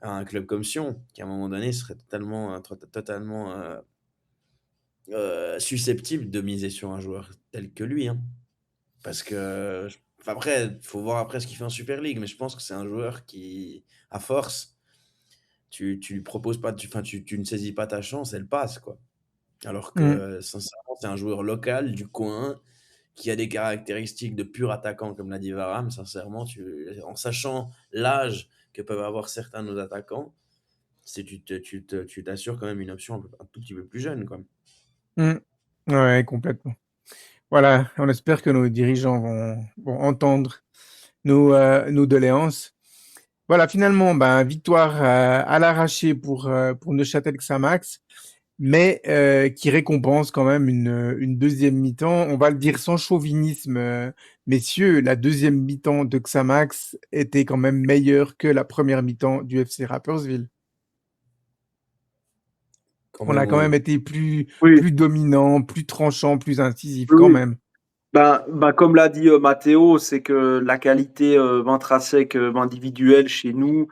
à un club comme Sion qui, à un moment donné, serait totalement susceptible de miser sur un joueur tel que lui, hein. Parce que, enfin, après, il faut voir après ce qu'il fait en Super League, mais je pense que c'est un joueur qui, à force, tu lui proposes pas, tu ne saisis pas ta chance, elle passe, quoi. Alors Mm. que, sincèrement, c'est un joueur local du coin qui a des caractéristiques de pur attaquant, comme l'a dit Varane. Sincèrement, en sachant l'âge que peuvent avoir certains de nos attaquants, tu t'assures quand même une option un tout petit peu plus jeune, quoi. Mm. Ouais, complètement. Voilà, on espère que nos dirigeants vont entendre nos doléances. Voilà, finalement, ben, victoire à l'arraché pour Neuchâtel Xamax, mais qui récompense quand même une deuxième mi-temps. On va le dire sans chauvinisme, messieurs, la deuxième mi-temps de Xamax était quand même meilleure que la première mi-temps du FC Rapperswil. Quand On même, a quand même oui. été plus, Oui, plus dominant, plus tranchant, plus incisif oui, quand oui. même. Comme l'a dit Matteo, c'est que la qualité intrinsèque individuelle chez nous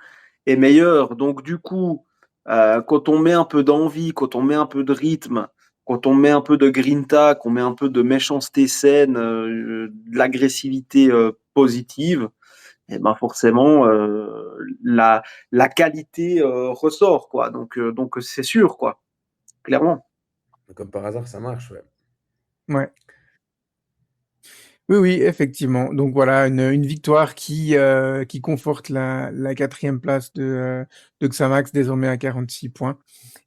est meilleure. Donc du coup, quand on met un peu d'envie, quand on met un peu de rythme, quand on met un peu de grinta, qu'on met un peu de méchanceté saine, de l'agressivité positive, et ben forcément la qualité ressort quoi. Donc c'est sûr quoi, clairement. Comme par hasard, ça marche, ouais. Ouais. Oui, oui, effectivement. Donc voilà, une victoire qui conforte la quatrième place de Xamax, désormais à 46 points,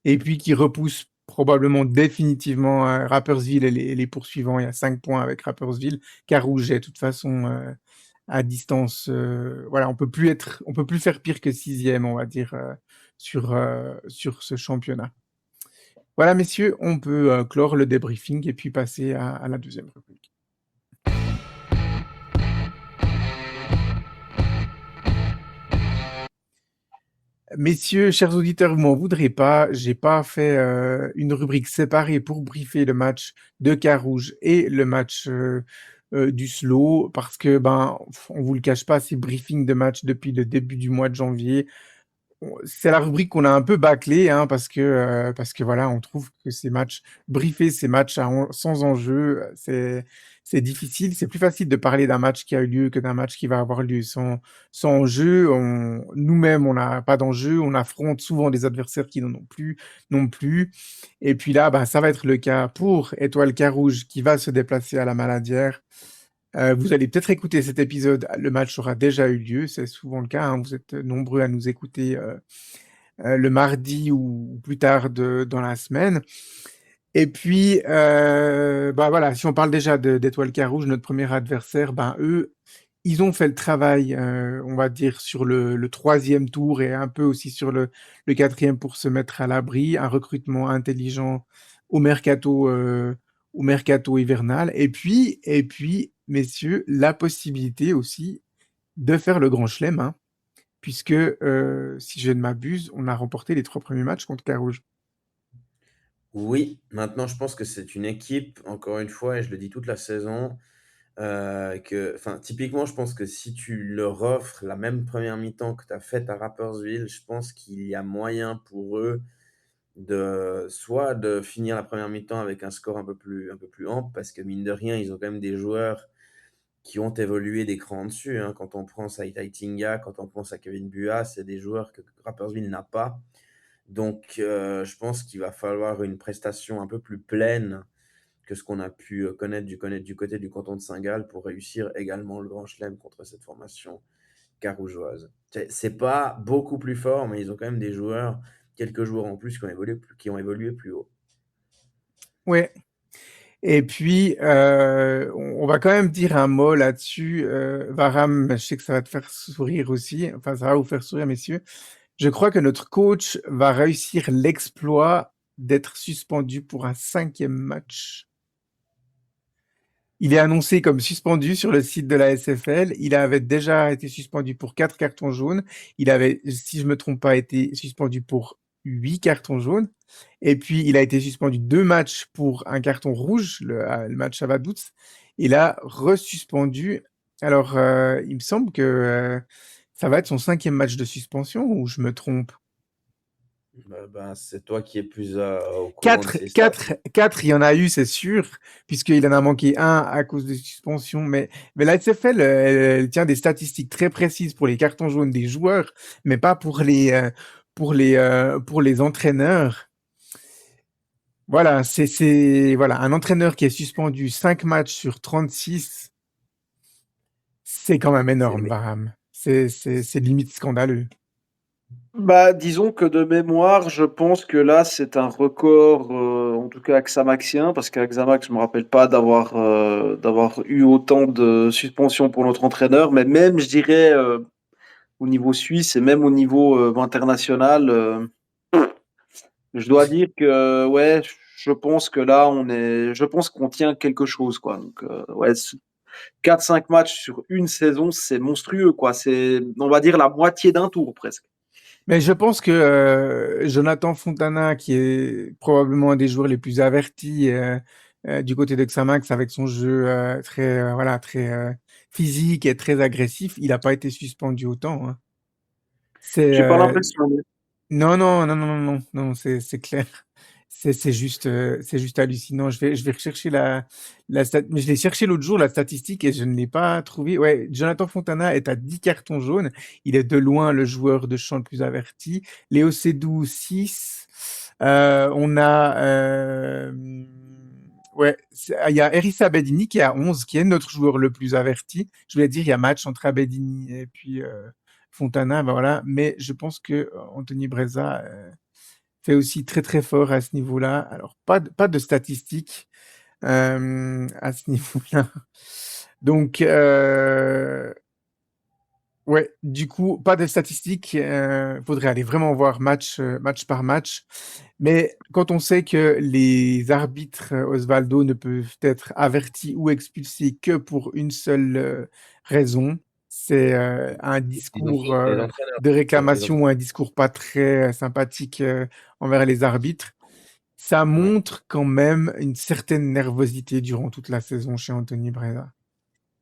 et puis qui repousse probablement définitivement Rapperswil et les poursuivants. Il y a 5 points avec Rapperswil, car Rouge est de toute façon à distance. Voilà, on peut plus faire pire que sixième, on va dire, sur ce championnat. Voilà, messieurs, on peut clore le débriefing et puis passer à la deuxième rubrique. Messieurs, chers auditeurs, vous m'en voudrez pas, j'ai pas fait une rubrique séparée pour briefer le match de Carouge et le match du Slow parce que ben on vous le cache pas, ces briefings de match depuis le début du mois de janvier, c'est la rubrique qu'on a un peu bâclée, hein, parce que voilà, on trouve que ces matchs, briefer ces matchs sans enjeu, c'est difficile. C'est plus facile de parler d'un match qui a eu lieu que d'un match qui va avoir lieu sans enjeu. Nous-mêmes, on n'a pas d'enjeu. On affronte souvent des adversaires qui n'en ont plus non plus. Et puis là, bah, ça va être le cas pour Étoile Carouge qui va se déplacer à la Maladière. Vous allez peut-être écouter cet épisode, le match aura déjà eu lieu, c'est souvent le cas, hein, vous êtes nombreux à nous écouter le mardi ou plus tard dans la semaine. Et puis, bah voilà, si on parle déjà d'Étoile Carouge, notre premier adversaire, ben eux, ils ont fait le travail, on va dire, sur le troisième tour et un peu aussi sur le quatrième pour se mettre à l'abri, un recrutement intelligent au mercato, euh, au mercato hivernal. Et puis, messieurs, la possibilité aussi de faire le grand chelem, hein, puisque, si je ne m'abuse, on a remporté les 3 premiers matchs contre Carouge. Oui, maintenant je pense que c'est une équipe, encore une fois, et je le dis toute la saison, Typiquement, je pense que si tu leur offres la même première mi-temps que tu as faite à Rapperswil, je pense qu'il y a moyen pour eux soit de finir la première mi-temps avec un score un peu plus ample, parce que mine de rien, ils ont quand même des joueurs qui ont évolué des crans dessus, hein. Quand on pense à Itai Tinga, quand on pense à Kevin Bua, c'est des joueurs que Rapperswil n'a pas. Donc, je pense qu'il va falloir une prestation un peu plus pleine que ce qu'on a pu connaître du côté du canton de Saint-Gall pour réussir également le Grand Chelem contre cette formation carougeoise. C'est pas beaucoup plus fort, mais ils ont quand même des joueurs, quelques joueurs en plus qui ont évolué plus haut. Ouais. Et puis, on va quand même dire un mot là-dessus. Varam, je sais que ça va te faire sourire aussi. Enfin, ça va vous faire sourire, messieurs. Je crois que notre coach va réussir l'exploit d'être suspendu pour un 5e match. Il est annoncé comme suspendu sur le site de la SFL. Il avait déjà été suspendu pour 4 cartons jaunes. Il avait, si je me trompe pas, été suspendu pour 8 cartons jaunes. Et puis, il a été suspendu 2 matchs pour un carton rouge, le match à Vaduz. Et là, resuspendu. Alors, il me semble que ça va être son 5e match de suspension, ou je me trompe? C'est toi qui es plus au courant de 4, ces stats. 4, 4, il y en a eu, c'est sûr, puisqu'il en a manqué un à cause de suspension. Mais la SFL, elle tient des statistiques très précises pour les cartons jaunes des joueurs, mais pas pour les entraîneurs. Voilà, voilà, un entraîneur qui est suspendu 5 matchs sur 36, c'est quand même énorme, Mais Varane. C'est limite scandaleux. Bah, disons que de mémoire, je pense que là, c'est un record, en tout cas axamaxien, parce qu'à Xamax, je me rappelle pas d'avoir eu autant de suspensions pour notre entraîneur, mais même, je dirais, au niveau suisse et même au niveau international, je dois dire que, ouais, je pense que là, je pense qu'on tient quelque chose, quoi. Donc, ouais, 4-5 matchs sur une saison, c'est monstrueux, quoi. C'est, on va dire, la moitié d'un tour, presque. Mais je pense que Jonathan Fontana, qui est probablement un des joueurs les plus avertis du côté de Xamax avec son jeu très voilà très physique et très agressif, il n'a pas été suspendu autant, hein. C'est J'ai pas l'impression. non non non non non non non, c'est clair. C'est juste hallucinant. Je vais rechercher mais je l'ai cherché l'autre jour la statistique et je ne l'ai pas trouvé. Ouais, Jonathan Fontana est à 10 cartons jaunes. Il est de loin le joueur de champ le plus averti. Léo Seydoux 6. On a ouais, il y a Erissa Abedini qui est à 11, qui est notre joueur le plus averti. Je voulais dire il y a match entre Abedini et puis Fontana, ben voilà. Mais je pense que Anthony Breza fait aussi très très fort à ce niveau-là. Alors pas de statistiques à ce niveau-là. Donc ouais, du coup pas de statistiques. Faudrait aller vraiment voir match par match. Mais quand on sait que les arbitres Osvaldo ne peuvent être avertis ou expulsés que pour une seule raison, c'est un discours les entraîneurs, de les réclamation ou entraîneurs, un discours pas très sympathique envers les arbitres. Ça ouais. montre quand même une certaine nervosité durant toute la saison chez Anthony Breda.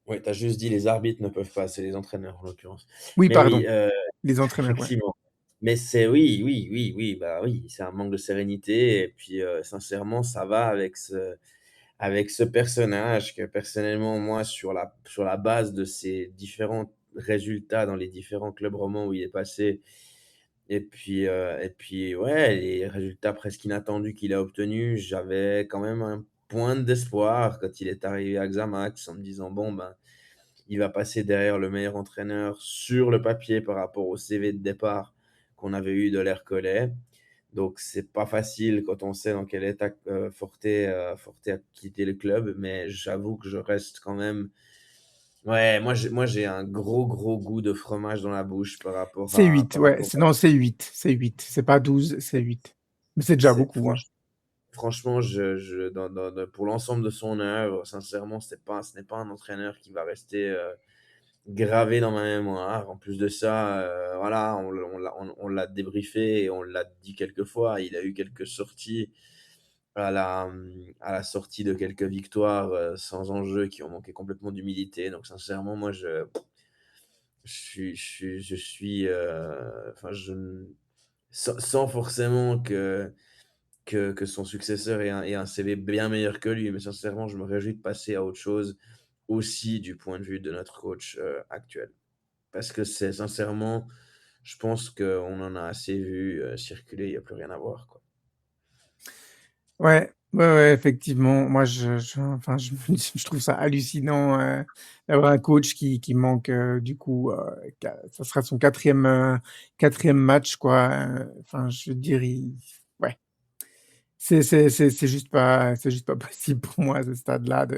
Ouais, tu as juste dit les arbitres ne peuvent pas, c'est les entraîneurs en l'occurrence. Oui, Mais oui, pardon, les entraîneurs, ouais. effectivement. Mais c'est oui, bah oui, c'est un manque de sérénité. Et puis, sincèrement, ça va avec ce personnage que personnellement, moi, sur la base de ses différents résultats dans les différents clubs romans où il est passé, et puis ouais, les résultats presque inattendus qu'il a obtenus, j'avais quand même un point d'espoir quand il est arrivé à Xamax en me disant, bon, ben, il va passer derrière le meilleur entraîneur sur le papier par rapport au CV de départ qu'on avait eu de l'air Collet. Donc, c'est pas facile quand on sait dans quel état Forte a quitté le club, mais j'avoue que je reste quand même. Ouais, moi j'ai un gros goût de fromage dans la bouche C'est 8, par ouais. rapport Non, c'est 8. C'est 8. C'est pas 12, c'est 8. Mais c'est déjà c'est beaucoup, hein. franchement, pour l'ensemble de son œuvre, sincèrement, ce n'est pas un entraîneur qui va rester gravé dans ma mémoire. En plus de ça, voilà, on l'a débriefé et on l'a dit quelques fois. Il a eu quelques sorties à la sortie de quelques victoires sans enjeu qui ont manqué complètement d'humilité. Donc sincèrement, moi, je suis, enfin, sans forcément que son successeur ait un CV bien meilleur que lui, mais sincèrement, je me réjouis de passer à autre chose aussi du point de vue de notre coach actuel. Parce que c'est sincèrement, je pense qu'on en a assez vu circuler, il n'y a plus rien à voir, quoi. Ouais, ouais, ouais, effectivement. Moi, enfin, je trouve ça hallucinant d'avoir un coach qui manque, du coup, ça sera son quatrième match, quoi. Enfin, je veux dire, ouais, c'est juste pas possible pour moi à ce stade-là.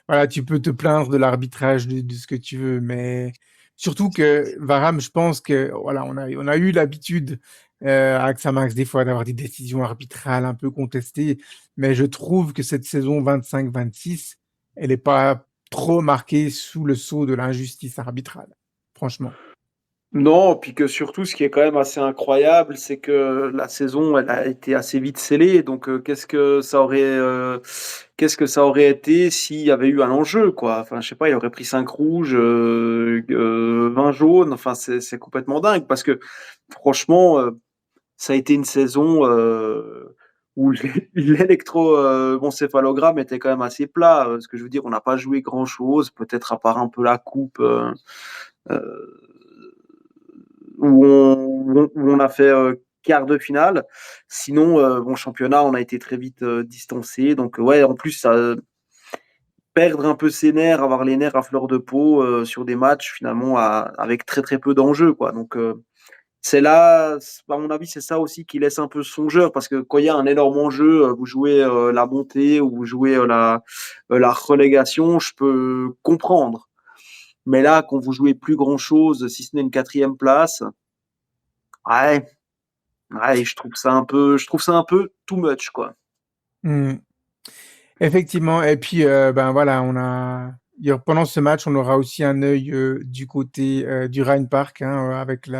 Voilà, tu peux te plaindre de l'arbitrage, de ce que tu veux, mais surtout que Varane, je pense que voilà, on a eu l'habitude avec Samax des fois d'avoir des décisions arbitrales un peu contestées, mais je trouve que cette saison 25-26, elle n'est pas trop marquée sous le sceau de l'injustice arbitrale, franchement. Non, puis que surtout, ce qui est quand même assez incroyable, c'est que la saison, elle a été assez vite scellée. Donc, qu'est-ce que ça aurait été s'il y avait eu un enjeu, quoi. Enfin, je sais pas, il aurait pris 5 rouges, 20 jaunes. Enfin, c'est complètement dingue parce que franchement, ça a été une saison où l'électroencéphalogramme était quand même assez plat. Ce que je veux dire, on n'a pas joué grand-chose, peut-être à part un peu la coupe. Euh, où on a fait quart de finale. Sinon, bon, championnat, on a été très vite distancé. Donc, ouais, en plus, perdre un peu ses nerfs, avoir les nerfs à fleur de peau sur des matchs, finalement, avec très, très peu d'enjeux, quoi. Donc, c'est là, à mon avis, c'est ça aussi qui laisse un peu songeur, parce que quand il y a un énorme enjeu, vous jouez la montée ou vous jouez la relégation, je peux comprendre. Mais là, quand vous jouez plus grand-chose, si ce n'est une quatrième place, ouais, ouais, je trouve ça un peu too much, quoi. Mmh. Effectivement, et puis ben voilà, pendant ce match, on aura aussi un œil du côté du Rhein-Park, hein, avec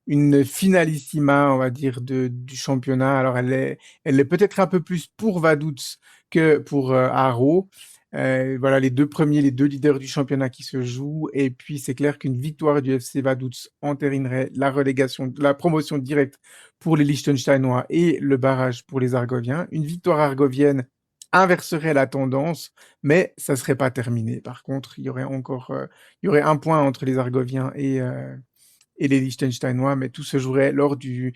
une finalissima, on va dire, du championnat. Alors elle est peut-être un peu plus pour Vaduz que pour Haro. Voilà, les deux premiers, les deux leaders du championnat qui se jouent. Et puis c'est clair qu'une victoire du FC Vaduz entérinerait la relégation, la promotion directe pour les Liechtensteinois et le barrage pour les Argoviens. Une victoire argovienne inverserait la tendance, mais ça serait pas terminé. Par contre, il y aurait un point entre les Argoviens et les Liechtensteinois, mais tout se jouerait lors du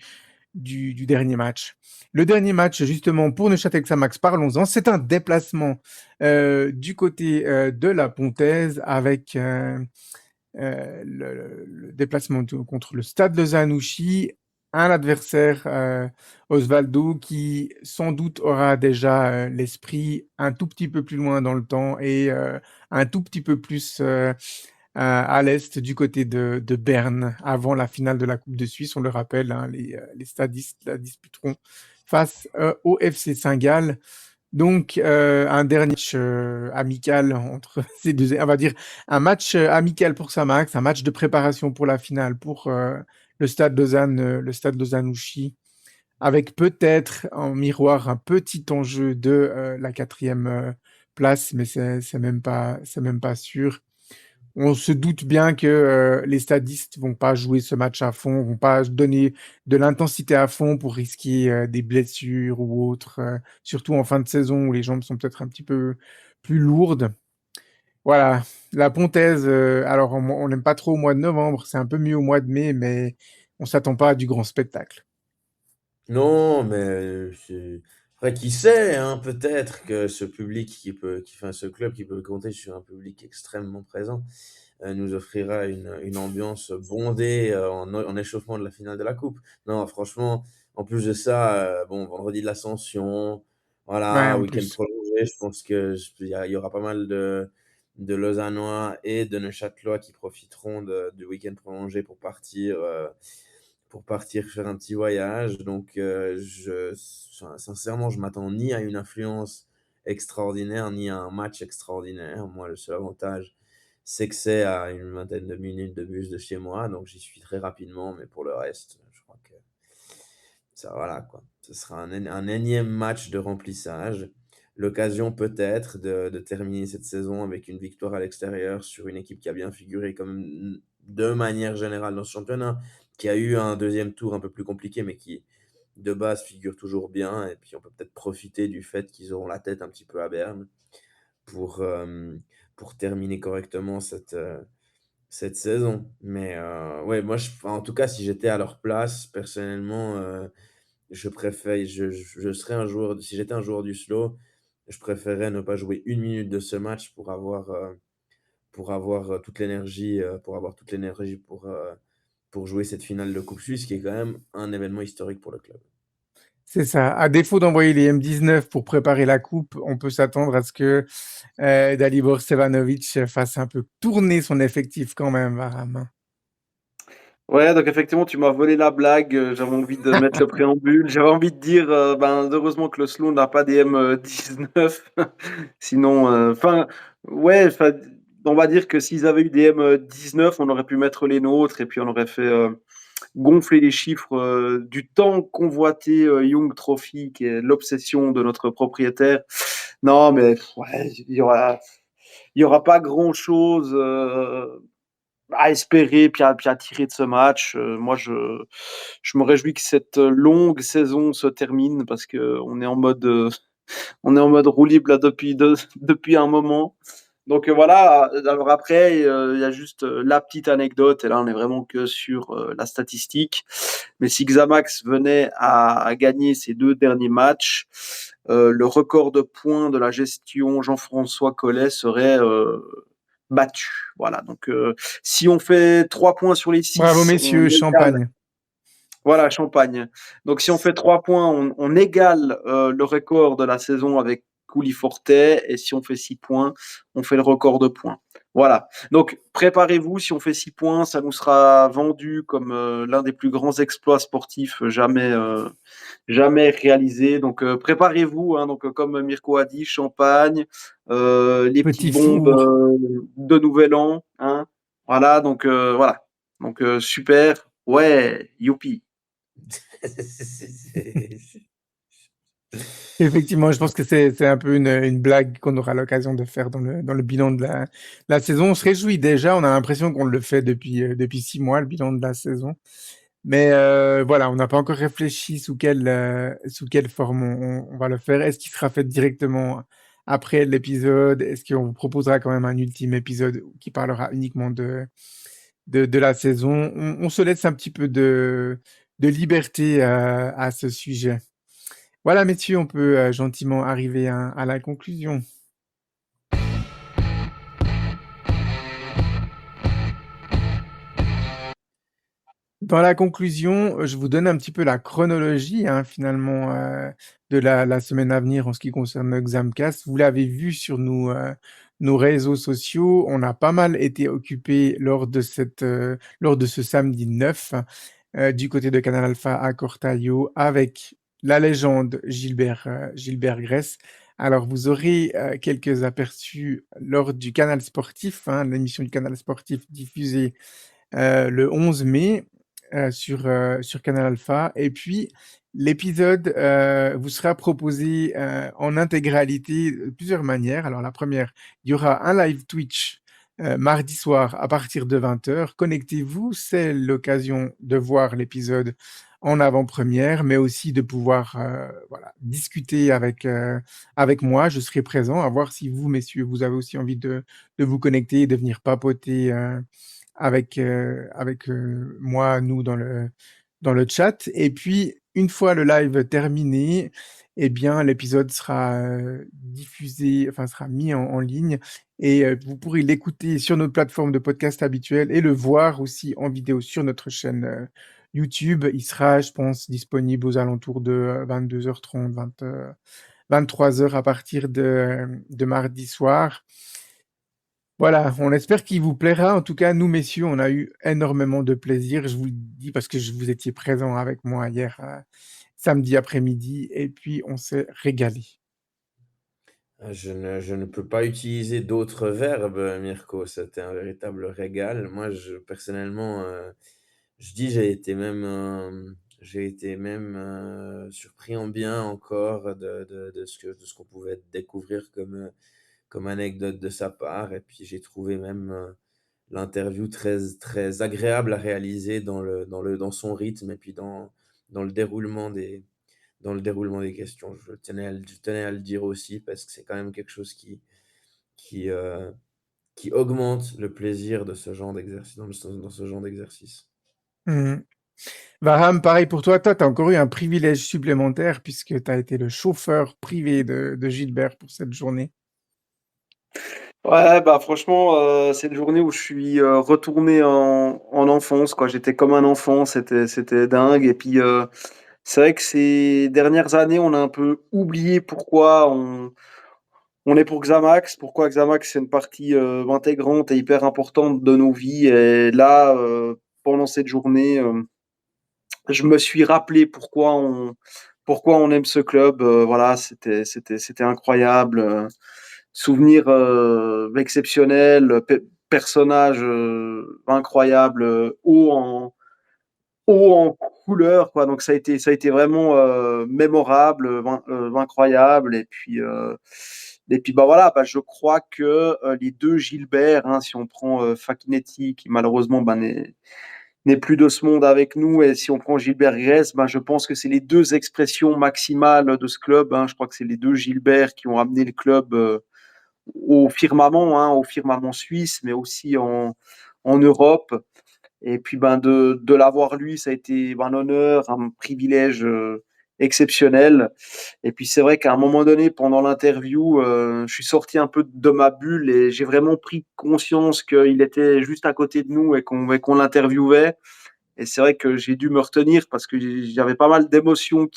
dernier match. Le dernier match, justement, pour Neuchâtel Xamax, parlons-en. C'est un déplacement du côté de la Pontaise avec le déplacement contre le Stade de Zanouchi, un adversaire, Osvaldo, qui sans doute aura déjà l'esprit un tout petit peu plus loin dans le temps et un tout petit peu plus à l'est du côté de Berne avant la finale de la Coupe de Suisse. On le rappelle, hein, les stadistes la disputeront face au FC Saint-Gall. Donc, un dernier match amical entre ces deux, on va dire un match amical pour Samax, un match de préparation pour la finale pour le stade Lausanne-Ouchy, avec peut-être en miroir un petit enjeu de la quatrième place, mais c'est même pas sûr. On se doute bien que les stadistes vont pas jouer ce match à fond, vont pas donner de l'intensité à fond pour risquer des blessures ou autres, surtout en fin de saison où les jambes sont peut-être un petit peu plus lourdes. Voilà, la Pontaise, alors on n'aime pas trop au mois de novembre, c'est un peu mieux au mois de mai, mais on s'attend pas à du grand spectacle. Non, mais après, qui sait, hein, peut-être que enfin, ce club qui peut compter sur un public extrêmement présent, nous offrira une ambiance bondée en échauffement de la finale de la Coupe. Non, franchement, en plus de ça, bon, vendredi de l'Ascension, Ouais, voilà, en week-end plus. prolongé, je pense il y aura pas mal de Lausannois et de Neuchâtelois qui profiteront du week-end prolongé pour partir faire un petit voyage. Donc, sincèrement, je m'attends ni à une influence extraordinaire, ni à un match extraordinaire. Moi, le seul avantage, c'est que c'est à une vingtaine de minutes de bus de chez moi, donc j'y suis très rapidement, mais pour le reste, je crois que ça voilà quoi. Ce sera un énième match de remplissage. L'occasion peut-être de terminer cette saison avec une victoire à l'extérieur sur une équipe qui a bien figuré quand même, de manière générale dans ce championnat, qui a eu un deuxième tour un peu plus compliqué, mais qui, de base, figure toujours bien. Et puis on peut peut-être profiter du fait qu'ils auront la tête un petit peu à Berne pour, pour terminer correctement cette saison. Mais ouais, moi, en tout cas, si j'étais à leur place, personnellement, je serais un joueur, si j'étais un joueur du slow, je préférerais ne pas jouer une minute de ce match pour avoir toute l'énergie pour jouer cette finale de Coupe Suisse, qui est quand même un événement historique pour le club. C'est ça. À défaut d'envoyer les M19 pour préparer la coupe, on peut s'attendre à ce que Dalibor Stevanovic fasse un peu tourner son effectif quand même, Varam. Ouais, donc effectivement, tu m'as volé la blague. J'avais envie de mettre le préambule. J'avais envie de dire, ben, heureusement que le Slow n'a pas des M19. Sinon, enfin, ouais, enfin, on va dire que s'ils avaient eu des M19, on aurait pu mettre les nôtres et puis on aurait fait gonfler les chiffres du tant convoité Young Trophy, qui est l'obsession de notre propriétaire. Non, mais ouais, il y aura pas grand-chose à espérer puis à tirer de ce match. Moi, je me réjouis que cette longue saison se termine parce que on est en mode roue libre là depuis un moment. Donc voilà. Alors après, il y a juste la petite anecdote et là on est vraiment que sur la statistique. Mais si Xamax venait à gagner ses 2 derniers matchs, le record de points de la gestion Jean-François Collet serait battu. Voilà. Donc si on fait 3 points sur les Bravo 6, on messieurs, égale. champagne. Voilà, Champagne. Donc si on fait 3 points, on égale le record de la saison avec Couli Fortet. Et si on fait 6 points, on fait le record de points. Voilà. Donc préparez-vous, si on fait 6 points, ça nous sera vendu comme l'un des plus grands exploits sportifs jamais réalisés. Donc préparez-vous, hein. Donc comme Mirko a dit, champagne, les petites Petit bombes four. de Nouvel An, hein. Voilà, donc voilà. Donc super. Ouais, youpi. Effectivement, je pense que c'est un peu une blague qu'on aura l'occasion de faire dans le bilan de la saison. On se réjouit déjà, on a l'impression qu'on le fait depuis 6 mois, le bilan de la saison. Mais voilà, on n'a pas encore réfléchi sous quelle forme on va le faire. Est-ce qu'il sera fait directement après l'épisode? Est-ce qu'on vous proposera quand même un ultime épisode qui parlera uniquement de la saison? On se laisse un petit peu de liberté à ce sujet. Voilà, messieurs, on peut gentiment arriver à la conclusion. Dans la conclusion, je vous donne un petit peu la chronologie, hein, finalement, de la semaine à venir en ce qui concerne le Xamcast. Vous l'avez vu sur nos réseaux sociaux, on a pas mal été occupés lors de ce samedi 9, du côté de Canal Alpha à Cortaillot avec la légende Gilbert Gress. Alors, vous aurez quelques aperçus lors du Canal Sportif, hein, l'émission du Canal Sportif diffusée le 11 mai sur Canal Alpha. Et puis, l'épisode vous sera proposé en intégralité de plusieurs manières. Alors, la première, il y aura un live Twitch mardi soir à partir de 20h. Connectez-vous, c'est l'occasion de voir l'épisode en avant-première, mais aussi de pouvoir voilà, discuter avec moi. Je serai présent, à voir si vous, messieurs, vous avez aussi envie de vous connecter et de venir papoter avec moi, nous, dans le chat. Et puis, une fois le live terminé, eh bien, l'épisode sera diffusé, enfin, sera mis en ligne et vous pourrez l'écouter sur notre plateforme de podcast habituelle et le voir aussi en vidéo sur notre chaîne YouTube. Il sera, je pense, disponible aux alentours de 22h30, 23h à partir de mardi soir. Voilà, on espère qu'il vous plaira. En tout cas, nous, messieurs, on a eu énormément de plaisir. Je vous le dis parce que vous étiez présents avec moi hier, samedi après-midi, et puis on s'est régalé. Je ne peux pas utiliser d'autres verbes, Mirko. C'était un véritable régal. Moi, personnellement, je dis, J'ai été même surpris en bien encore de ce qu'on pouvait découvrir comme anecdote de sa part. Et puis j'ai trouvé même l'interview très, très agréable à réaliser dans son rythme et puis dans le déroulement des questions. Je tenais à le dire aussi parce que c'est quand même quelque chose qui, euh, qui augmente le plaisir de ce genre d'exercice, dans ce genre d'exercice. Mmh. Varham, pareil pour toi. Toi, tu as encore eu un privilège supplémentaire puisque tu as été le chauffeur privé de Gilbert pour cette journée. Ouais, bah franchement, c'est une journée où je suis retourné en enfance, quoi. J'étais comme un enfant, c'était dingue. Et puis, c'est vrai que ces dernières années, on a un peu oublié pourquoi on est pour Xamax, pourquoi Xamax c'est une partie intégrante et hyper importante de nos vies. Et là, pendant cette journée, je me suis rappelé pourquoi on aime ce club. Voilà, c'était incroyable. Souvenir exceptionnel, personnage incroyable, haut en couleur, quoi. Donc ça a été vraiment mémorable, incroyable. Et puis bah voilà, bah, je crois que les deux Gilbert, hein, si on prend Fakinetti, qui malheureusement bah, n'est plus de ce monde avec nous, et si on prend Gilbert Grèce, ben, je pense que c'est les deux expressions maximales de ce club. Hein. Je crois que c'est les deux Gilbert qui ont amené le club au firmament suisse, mais aussi en Europe. Et puis ben, de l'avoir lui, ça a été ben, un honneur, un privilège exceptionnel. Et puis c'est vrai qu'à un moment donné, pendant l'interview, je suis sorti un peu de ma bulle et j'ai vraiment pris conscience qu'il était juste à côté de nous et qu'on l'interviewait. Et c'est vrai que j'ai dû me retenir parce que j'avais pas mal d'émotions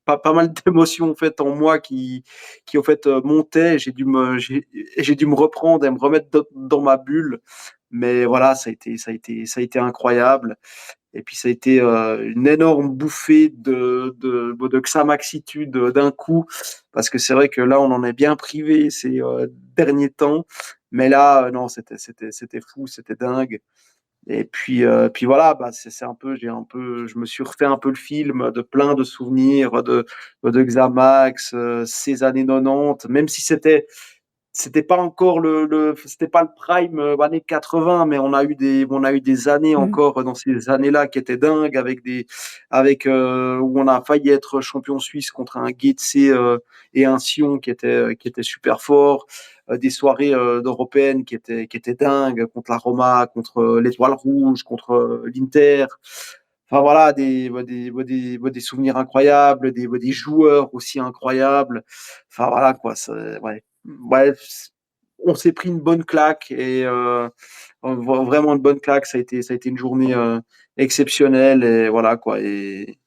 pas mal d'émotions en fait en moi qui en fait montaient. J'ai dû me reprendre et me remettre dans ma bulle. Mais voilà, ça a été incroyable. Et puis ça a été une énorme bouffée de Xamaxitude d'un coup, parce que c'est vrai que là on en est bien privé ces derniers temps. Mais là, non, c'était fou, c'était dingue. Et puis voilà, bah, c'est un peu, je me suis refait un peu le film de plein de souvenirs de Xamax, ces années 90, même si c'était pas encore c'était pas le prime années 80, mais on a eu des années Mmh. encore dans ces années-là qui étaient dingues où on a failli être champion suisse contre un Getse et un Sion qui était super fort, des soirées européennes qui étaient dingues contre la Roma, contre l'Étoile Rouge, contre l'Inter. Enfin voilà, des souvenirs incroyables, des joueurs aussi incroyables. Enfin voilà quoi, ouais. Bref, on s'est pris une bonne claque et vraiment une bonne claque. Ça a été une journée exceptionnelle et voilà quoi. Et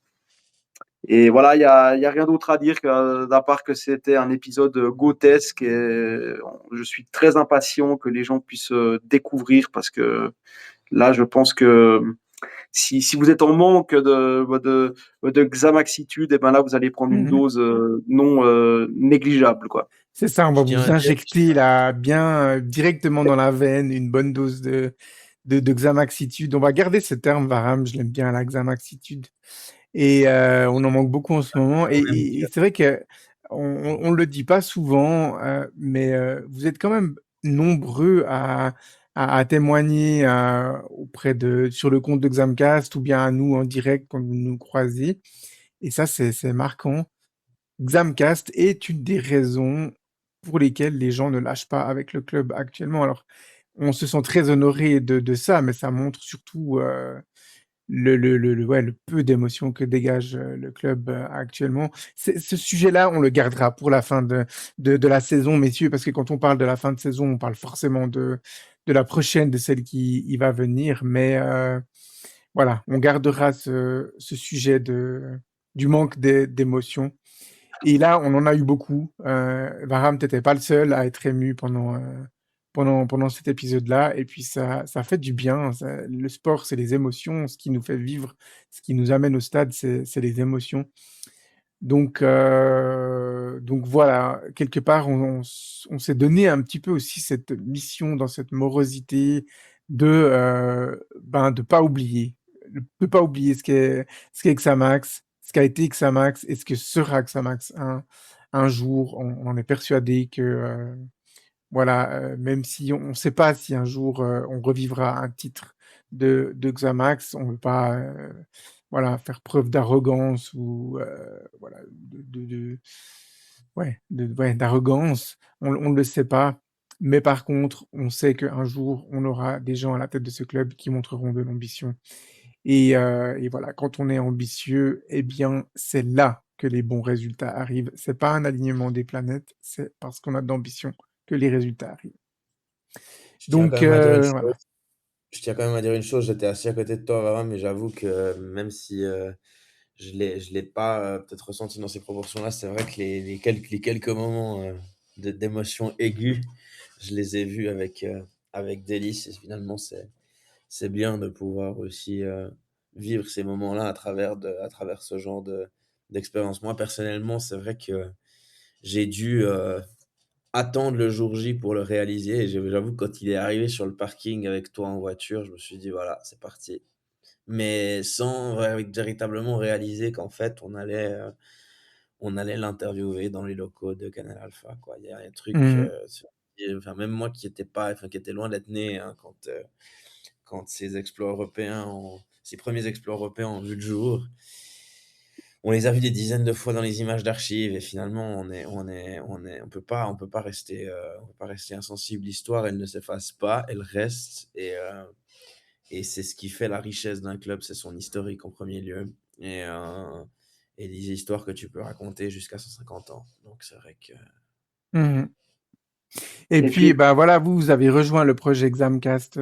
voilà, il y a rien d'autre à dire d'à part que c'était un épisode grotesque et je suis très impatient que les gens puissent découvrir parce que là, je pense que si vous êtes en manque de Xamaxitude, et ben là, vous allez prendre une Mmh. dose non négligeable, quoi. C'est ça, on va Je tiens vous à dire injecter là, bien directement dans la veine, une bonne dose de Xamaxitude. On va garder ce terme, Varham, je l'aime bien, la Xamaxitude. Et on en manque beaucoup en ce moment. Et, même et- et c'est vrai que on le dit pas souvent, mais vous êtes quand même nombreux à témoigner sur le compte de Xamcast ou bien à nous en direct quand vous nous croisez. Et ça, c'est marquant. Xamcast est une des raisons pour lesquelles les gens ne lâchent pas avec le club actuellement. Alors, on se sent très honoré de ça, mais ça montre surtout ouais, le peu d'émotion que dégage le club actuellement. Ce sujet-là, on le gardera pour la fin de la saison, messieurs, parce que quand on parle de la fin de saison, on parle forcément de la prochaine, de celle qui y va venir. Mais voilà, on gardera ce sujet du manque d'émotion. Et là, on en a eu beaucoup. Varham, t'étais pas le seul à être ému pendant cet épisode-là. Et puis, ça fait du bien. Le sport, c'est les émotions. Ce qui nous fait vivre, ce qui nous amène au stade, c'est les émotions. Donc voilà, quelque part, on s'est donné un petit peu aussi cette mission dans cette morosité de pas oublier ne peut pas oublier ce qu'est Xamax, ce qu'a été Xamax et ce que sera Xamax un jour. On est persuadé que voilà, même si on ne sait pas si un jour on revivra un titre de Xamax, on ne veut pas voilà, faire preuve d'arrogance ou voilà, ouais, d'arrogance. On ne le sait pas. Mais par contre, on sait qu'un jour, on aura des gens à la tête de ce club qui montreront de l'ambition. Et voilà, quand on est ambitieux, eh bien, c'est là que les bons résultats arrivent. C'est pas un alignement des planètes, c'est parce qu'on a de l'ambition que les résultats arrivent. Je tiens quand Donc même à dire une chose. voilà. Je tiens quand même à dire une chose, j'étais assis à côté de toi, Varane, mais j'avoue que même si je l'ai pas peut-être ressenti dans ces proportions-là, c'est vrai que les quelques moments d'émotion aiguë, je les ai vus avec délice. Et finalement, c'est bien de pouvoir aussi vivre ces moments-là à travers ce genre d'expérience. Moi, personnellement, c'est vrai que j'ai dû attendre le jour J pour le réaliser. Et j'avoue que quand il est arrivé sur le parking avec toi en voiture, je me suis dit, voilà, c'est parti. Mais sans véritablement réaliser qu'en fait, on allait l'interviewer dans les locaux de Canal Alpha, quoi. Il y a un truc, Mmh. enfin, même moi qui était pas, enfin, qui était loin d'être né, hein, quand ces premiers exploits européens ont vu le jour, on les a vus des dizaines de fois dans les images d'archives et finalement on peut pas rester, on peut pas rester insensible. L'histoire, elle ne s'efface pas, elle reste et c'est ce qui fait la richesse d'un club, c'est son historique en premier lieu et, euh, et les histoires que tu peux raconter jusqu'à 150 ans. Donc c'est vrai que Mmh. Et Et puis, puis, bah voilà, vous avez rejoint le projet Examcast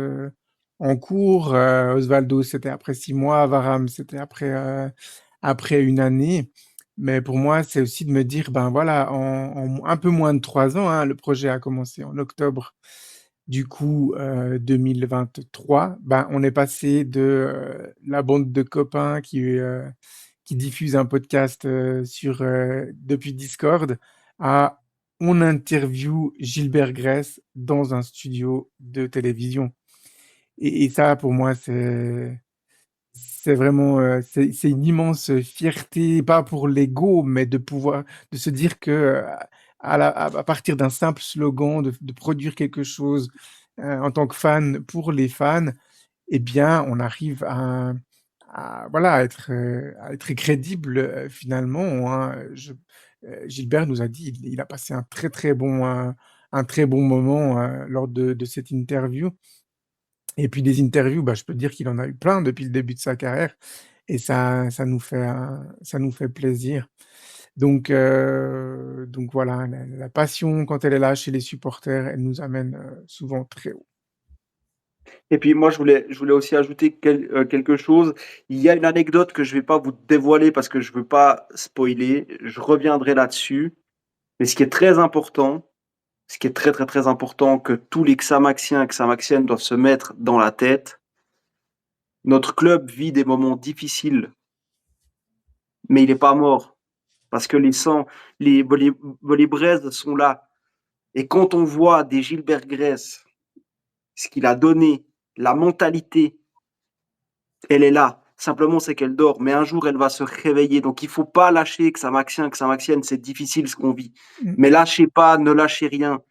en cours. Osvaldo, c'était après 6 mois. Varam, c'était après une année. Mais pour moi, c'est aussi de me dire, ben voilà, en un peu moins de 3 ans, hein, le projet a commencé en octobre, du coup, 2023. Ben, on est passé de la bande de copains qui diffuse un podcast depuis Discord à on interview Gilbert Gress dans un studio de télévision. Et ça, pour moi, c'est vraiment c'est une immense fierté, pas pour l'ego, mais de se dire que à partir d'un simple slogan, de produire quelque chose en tant que fan pour les fans, eh bien, on arrive voilà, à être crédible finalement. Hein. Gilbert nous a dit, il a passé un très bon moment lors de cette interview. Et puis des interviews, bah, je peux dire qu'il en a eu plein depuis le début de sa carrière. Et ça nous fait plaisir. Donc voilà, la passion, quand elle est là chez les supporters, elle nous amène souvent très haut. moi, je voulais aussi ajouter quelque chose. Il y a une anecdote que je vais pas vous dévoiler parce que je veux pas spoiler. Je reviendrai là-dessus. Mais ce qui est très important, ce qui est très très très important que tous les Xamaxiens et Xamaxiennes doivent se mettre dans la tête, notre club vit des moments difficiles, mais il n'est pas mort. Parce que les braises sont là. Et quand on voit des Gilbert Gress, ce qu'il a donné, la mentalité, elle est là. Simplement, c'est qu'elle dort. Mais un jour, elle va se réveiller. Donc, il ne faut pas lâcher Xamaxien, Xamaxienne. C'est difficile ce qu'on vit. Mm. Mais lâchez pas, ne lâchez rien.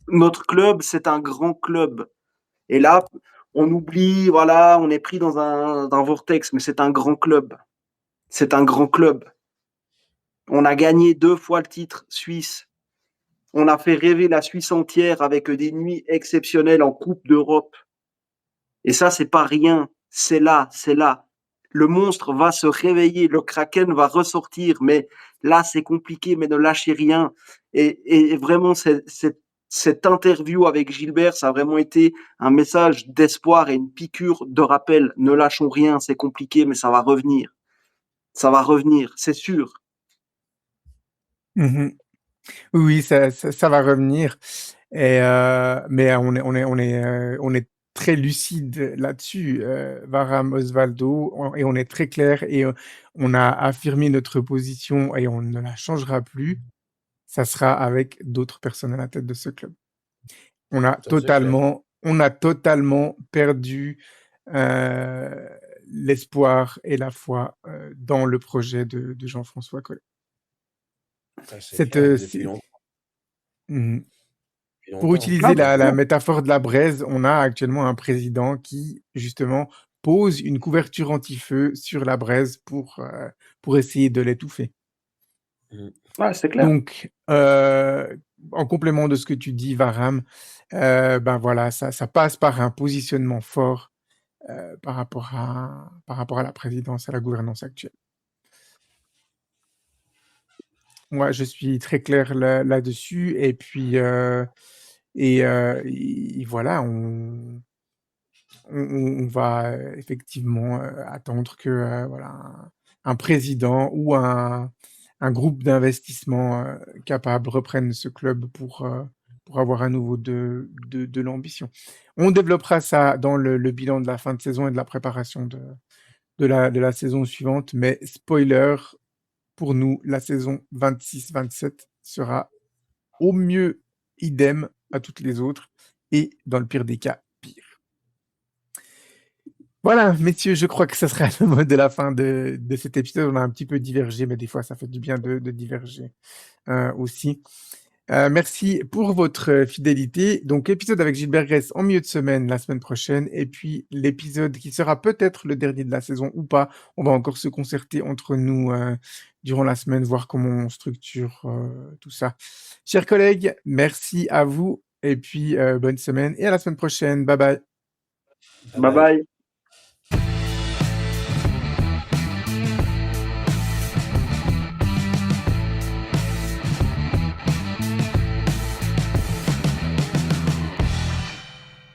Notre club, c'est un grand club. Et là, on oublie, voilà, on est pris dans un vortex, mais c'est un grand club. C'est un grand club. On a gagné 2 fois le titre suisse. On a fait rêver la Suisse entière avec des nuits exceptionnelles en Coupe d'Europe. Et ça, c'est pas rien. C'est là, c'est là. Le monstre va se réveiller, le kraken va ressortir, mais là, c'est compliqué, mais ne lâchez rien. Et vraiment, cette interview avec Gilbert, ça a vraiment été un message d'espoir et une piqûre de rappel. Ne lâchons rien, c'est compliqué, mais ça va revenir. Ça va revenir, c'est sûr. Mhm. Oui, ça va revenir. Mais on est très lucide là-dessus, Varam, Osvaldo, et on est très clair et on a affirmé notre position et on ne la changera plus. Ça sera avec d'autres personnes à la tête de ce club. ça c'est clair. On a totalement perdu euh, l'espoir et la foi dans le projet de Jean-François Copé. Ça, c'est Cette, clair, c'est- depuis longtemps. Mhm. Depuis Pour longtemps. utiliser la métaphore de la braise, on a actuellement un président qui, justement, pose une couverture anti-feu sur la braise pour essayer de l'étouffer. Ouais, c'est clair. Donc, en complément de ce que tu dis, Varam, ben voilà, ça passe par un positionnement fort par rapport à la présidence, à la gouvernance actuelle. Moi, je suis très clair là-dessus. Et puis, voilà, on va effectivement attendre que voilà, un président ou un groupe d'investissement capable reprenne ce club pour avoir à nouveau de l'ambition. On développera ça dans le bilan de la fin de saison et de la préparation de la saison suivante. Mais spoiler, pour nous, la saison 26-27 sera au mieux idem à toutes les autres et dans le pire des cas, pire. Voilà, messieurs, je crois que ça sera le mot de la fin de cet épisode. On a un petit peu divergé, mais des fois, ça fait du bien de diverger aussi. Merci pour votre fidélité. Donc, épisode avec Gilbert Gress en milieu de semaine, la semaine prochaine. Et puis, l'épisode qui sera peut-être le dernier de la saison ou pas. On va encore se concerter entre nous durant la semaine, voir comment on structure tout ça. Chers collègues, merci à vous. Et puis, bonne semaine et à la semaine prochaine. Bye bye. Bye bye.